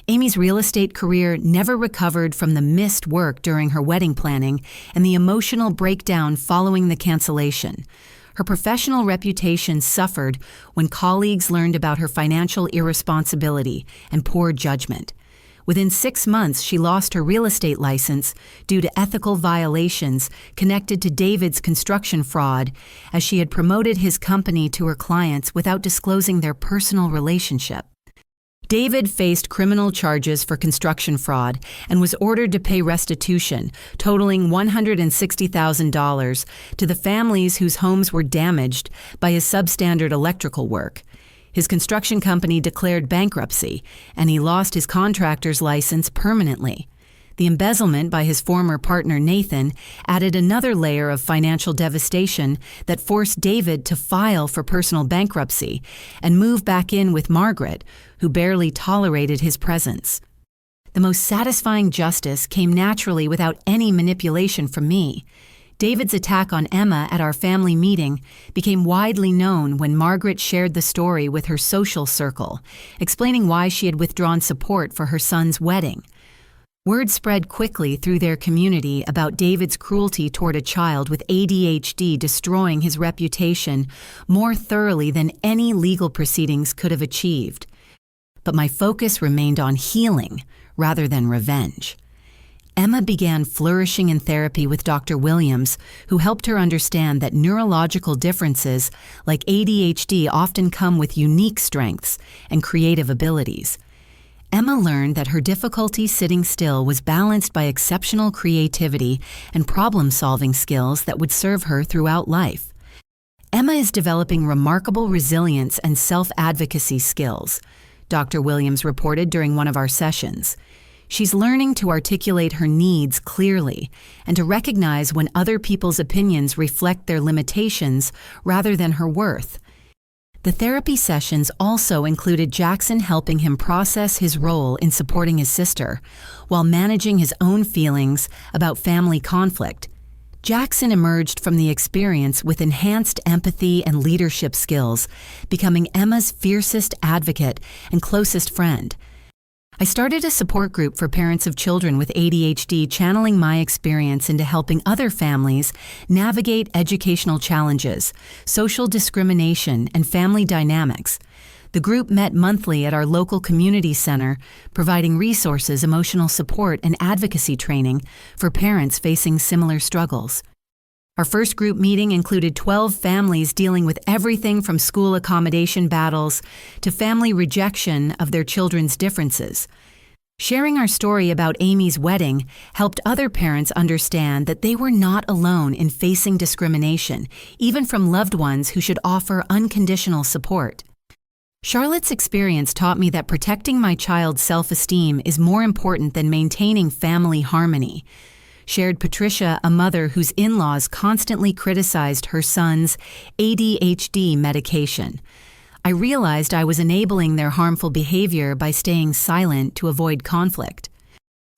Amy's real estate career never recovered from the missed work during her wedding planning and the emotional breakdown following the cancellation. Her professional reputation suffered when colleagues learned about her financial irresponsibility and poor judgment. Within 6 months, she lost her real estate license due to ethical violations connected to David's construction fraud, as she had promoted his company to her clients without disclosing their personal relationship. David faced criminal charges for construction fraud and was ordered to pay restitution, totaling $160,000 to the families whose homes were damaged by his substandard electrical work. His construction company declared bankruptcy, and he lost his contractor's license permanently. The embezzlement by his former partner Nathan added another layer of financial devastation that forced David to file for personal bankruptcy and move back in with Margaret, who barely tolerated his presence. The most satisfying justice came naturally without any manipulation from me. David's attack on Emma at our family meeting became widely known when Margaret shared the story with her social circle, explaining why she had withdrawn support for her son's wedding. Word spread quickly through their community about David's cruelty toward a child with ADHD destroying his reputation more thoroughly than any legal proceedings could have achieved. But my focus remained on healing rather than revenge. Emma began flourishing in therapy with Dr. Williams, who helped her understand that neurological differences like ADHD often come with unique strengths and creative abilities. Emma learned that her difficulty sitting still was balanced by exceptional creativity and problem-solving skills that would serve her throughout life. Emma is developing remarkable resilience and self-advocacy skills, Dr. Williams reported during one of our sessions. She's learning to articulate her needs clearly and to recognize when other people's opinions reflect their limitations rather than her worth. The therapy sessions also included Jackson helping him process his role in supporting his sister, while managing his own feelings about family conflict. Jackson emerged from the experience with enhanced empathy and leadership skills, becoming Emma's fiercest advocate and closest friend. I started a support group for parents of children with ADHD, channeling my experience into helping other families navigate educational challenges, social discrimination, and family dynamics. The group met monthly at our local community center, providing resources, emotional support, and advocacy training for parents facing similar struggles. Our first group meeting included 12 families dealing with everything from school accommodation battles to family rejection of their children's differences. Sharing our story about Amy's wedding helped other parents understand that they were not alone in facing discrimination, even from loved ones who should offer unconditional support. Charlotte's experience taught me that protecting my child's self-esteem is more important than maintaining family harmony, shared Patricia, a mother whose in-laws constantly criticized her son's ADHD medication. I realized I was enabling their harmful behavior by staying silent to avoid conflict.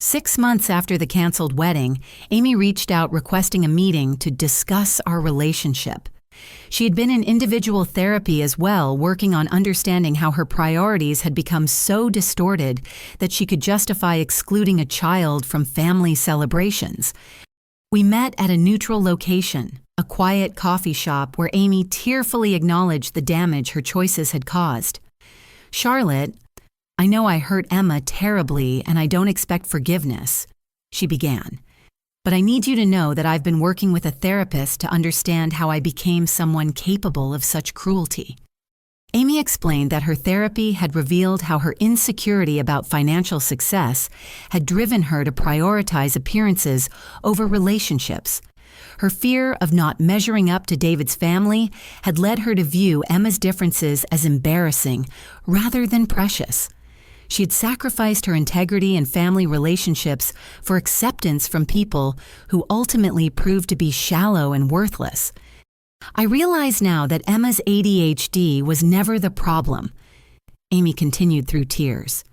6 months after the canceled wedding, Amy reached out requesting a meeting to discuss our relationship. She had been in individual therapy as well, working on understanding how her priorities had become so distorted that she could justify excluding a child from family celebrations. We met at a neutral location, a quiet coffee shop where Amy tearfully acknowledged the damage her choices had caused. "Charlotte, I know I hurt Emma terribly and I don't expect forgiveness," she began. "But I need you to know that I've been working with a therapist to understand how I became someone capable of such cruelty." Amy explained that her therapy had revealed how her insecurity about financial success had driven her to prioritize appearances over relationships. Her fear of not measuring up to David's family had led her to view Emma's differences as embarrassing rather than precious. She had sacrificed her integrity and family relationships for acceptance from people who ultimately proved to be shallow and worthless. "I realize now that Emma's ADHD was never the problem," Amy continued through tears.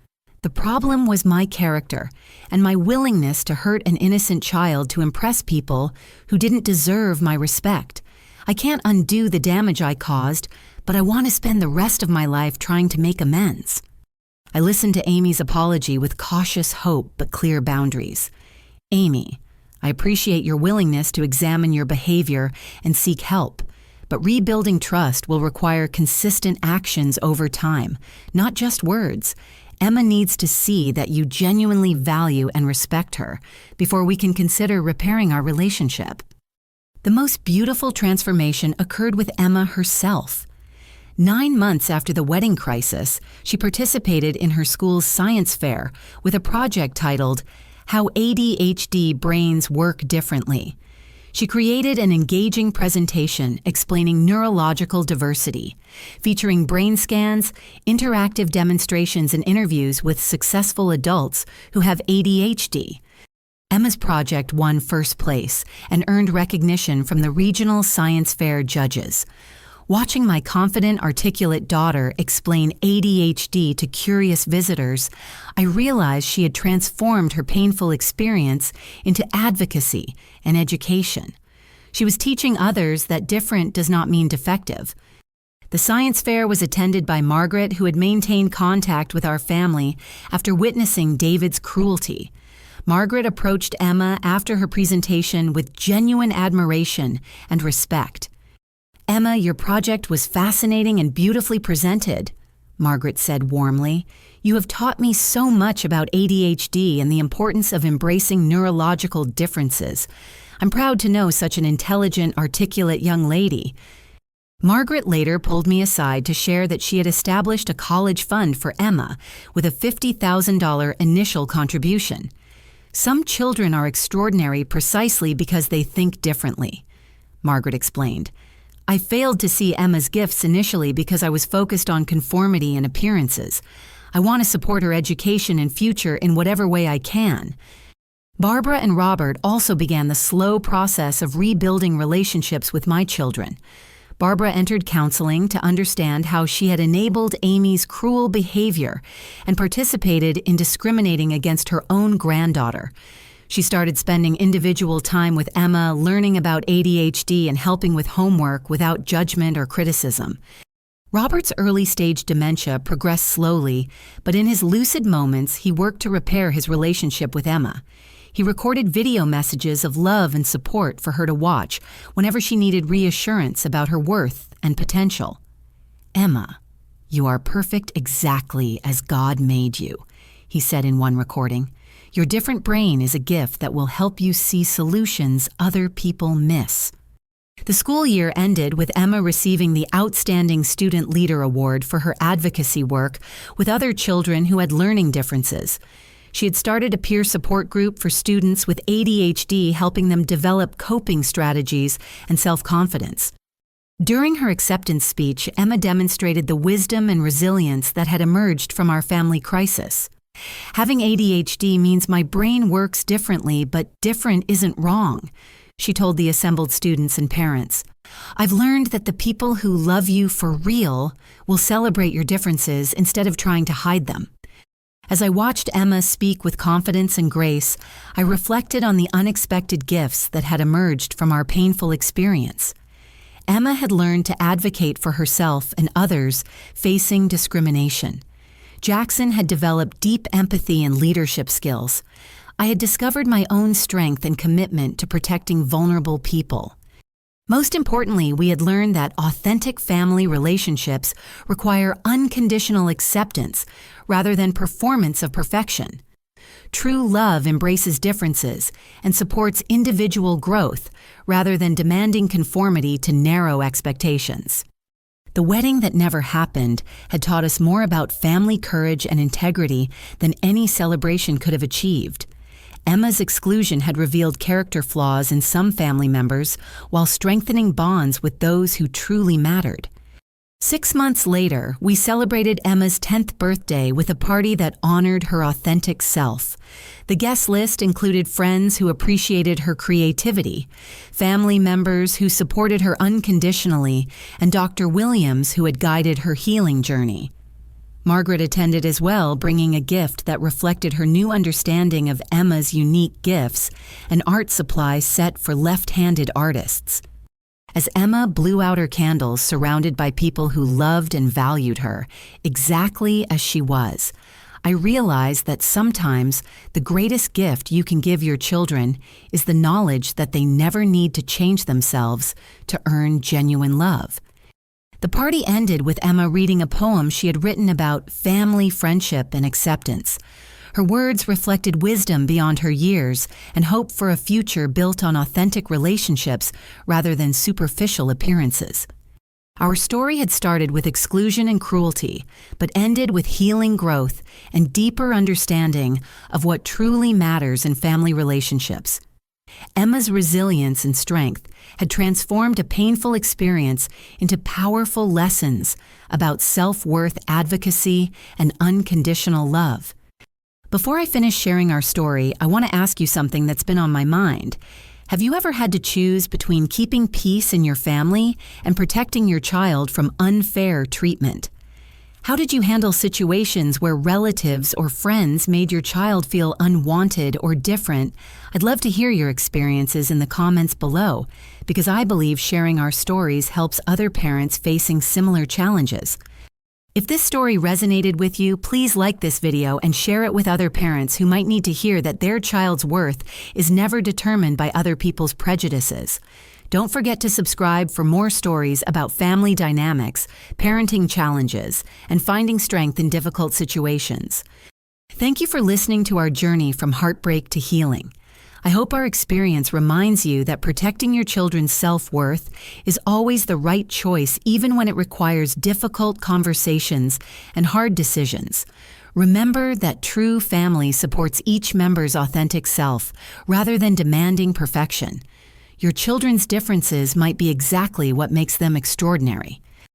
"The problem was my character and my willingness to hurt an innocent child to impress people who didn't deserve my respect. I can't undo the damage I caused, but I want to spend the rest of my life trying to make amends." I listened to Amy's apology with cautious hope but clear boundaries. "Amy, I appreciate your willingness to examine your behavior and seek help, but rebuilding trust will require consistent actions over time, not just words. Emma needs to see that you genuinely value and respect her before we can consider repairing our relationship." The most beautiful transformation occurred with Emma herself. 9 months after the wedding crisis, she participated in her school's science fair with a project titled "How ADHD Brains Work Differently." She created an engaging presentation explaining neurological diversity, featuring brain scans, interactive demonstrations, and interviews with successful adults who have ADHD. Emma's project won first place and earned recognition from the regional science fair judges. Watching my confident, articulate daughter explain ADHD to curious visitors, I realized she had transformed her painful experience into advocacy and education. She was teaching others that different does not mean defective. The science fair was attended by Margaret, who had maintained contact with our family after witnessing David's cruelty. Margaret approached Emma after her presentation with genuine admiration and respect. "Emma, your project was fascinating and beautifully presented," Margaret said warmly. "You have taught me so much about ADHD and the importance of embracing neurological differences. I'm proud to know such an intelligent, articulate young lady." Margaret later pulled me aside to share that she had established a college fund for Emma with a $50,000 initial contribution. "Some children are extraordinary precisely because they think differently," Margaret explained. "I failed to see Emma's gifts initially because I was focused on conformity and appearances. I want to support her education and future in whatever way I can." Barbara and Robert also began the slow process of rebuilding relationships with my children. Barbara entered counseling to understand how she had enabled Amy's cruel behavior and participated in discriminating against her own granddaughter. She started spending individual time with Emma, learning about ADHD and helping with homework without judgment or criticism. Robert's early-stage dementia progressed slowly, but in his lucid moments, he worked to repair his relationship with Emma. He recorded video messages of love and support for her to watch whenever she needed reassurance about her worth and potential. "Emma, you are perfect exactly as God made you," he said in one recording. "Your different brain is a gift that will help you see solutions other people miss." The school year ended with Emma receiving the Outstanding Student Leader Award for her advocacy work with other children who had learning differences. She had started a peer support group for students with ADHD, helping them develop coping strategies and self-confidence. During her acceptance speech, Emma demonstrated the wisdom and resilience that had emerged from our family crisis. "Having ADHD means my brain works differently, but different isn't wrong," she told the assembled students and parents. "I've learned that the people who love you for real will celebrate your differences instead of trying to hide them." As I watched Emma speak with confidence and grace, I reflected on the unexpected gifts that had emerged from our painful experience. Emma had learned to advocate for herself and others facing discrimination. Jackson had developed deep empathy and leadership skills. I had discovered my own strength and commitment to protecting vulnerable people. Most importantly, we had learned that authentic family relationships require unconditional acceptance rather than performance of perfection. True love embraces differences and supports individual growth rather than demanding conformity to narrow expectations. The wedding that never happened had taught us more about family courage and integrity than any celebration could have achieved. Emma's exclusion had revealed character flaws in some family members while strengthening bonds with those who truly mattered. 6 months later, we celebrated Emma's 10th birthday with a party that honored her authentic self. The guest list included friends who appreciated her creativity, family members who supported her unconditionally, and Dr. Williams, who had guided her healing journey. Margaret attended as well, bringing a gift that reflected her new understanding of Emma's unique gifts, an art supply set for left-handed artists. As Emma blew out her candles surrounded by people who loved and valued her, exactly as she was, I realized that sometimes the greatest gift you can give your children is the knowledge that they never need to change themselves to earn genuine love. The party ended with Emma reading a poem she had written about family, friendship, and acceptance. Her words reflected wisdom beyond her years and hope for a future built on authentic relationships rather than superficial appearances. Our story had started with exclusion and cruelty, but ended with healing growth and deeper understanding of what truly matters in family relationships. Emma's resilience and strength had transformed a painful experience into powerful lessons about self-worth, advocacy, and unconditional love. Before I finish sharing our story, I want to ask you something that's been on my mind. Have you ever had to choose between keeping peace in your family and protecting your child from unfair treatment? How did you handle situations where relatives or friends made your child feel unwanted or different? I'd love to hear your experiences in the comments below, because I believe sharing our stories helps other parents facing similar challenges. If this story resonated with you, please like this video and share it with other parents who might need to hear that their child's worth is never determined by other people's prejudices. Don't forget to subscribe for more stories about family dynamics, parenting challenges, and finding strength in difficult situations. Thank you for listening to our journey from heartbreak to healing. I hope our experience reminds you that protecting your children's self-worth is always the right choice, even when it requires difficult conversations and hard decisions. Remember that true family supports each member's authentic self rather than demanding perfection. Your children's differences might be exactly what makes them extraordinary.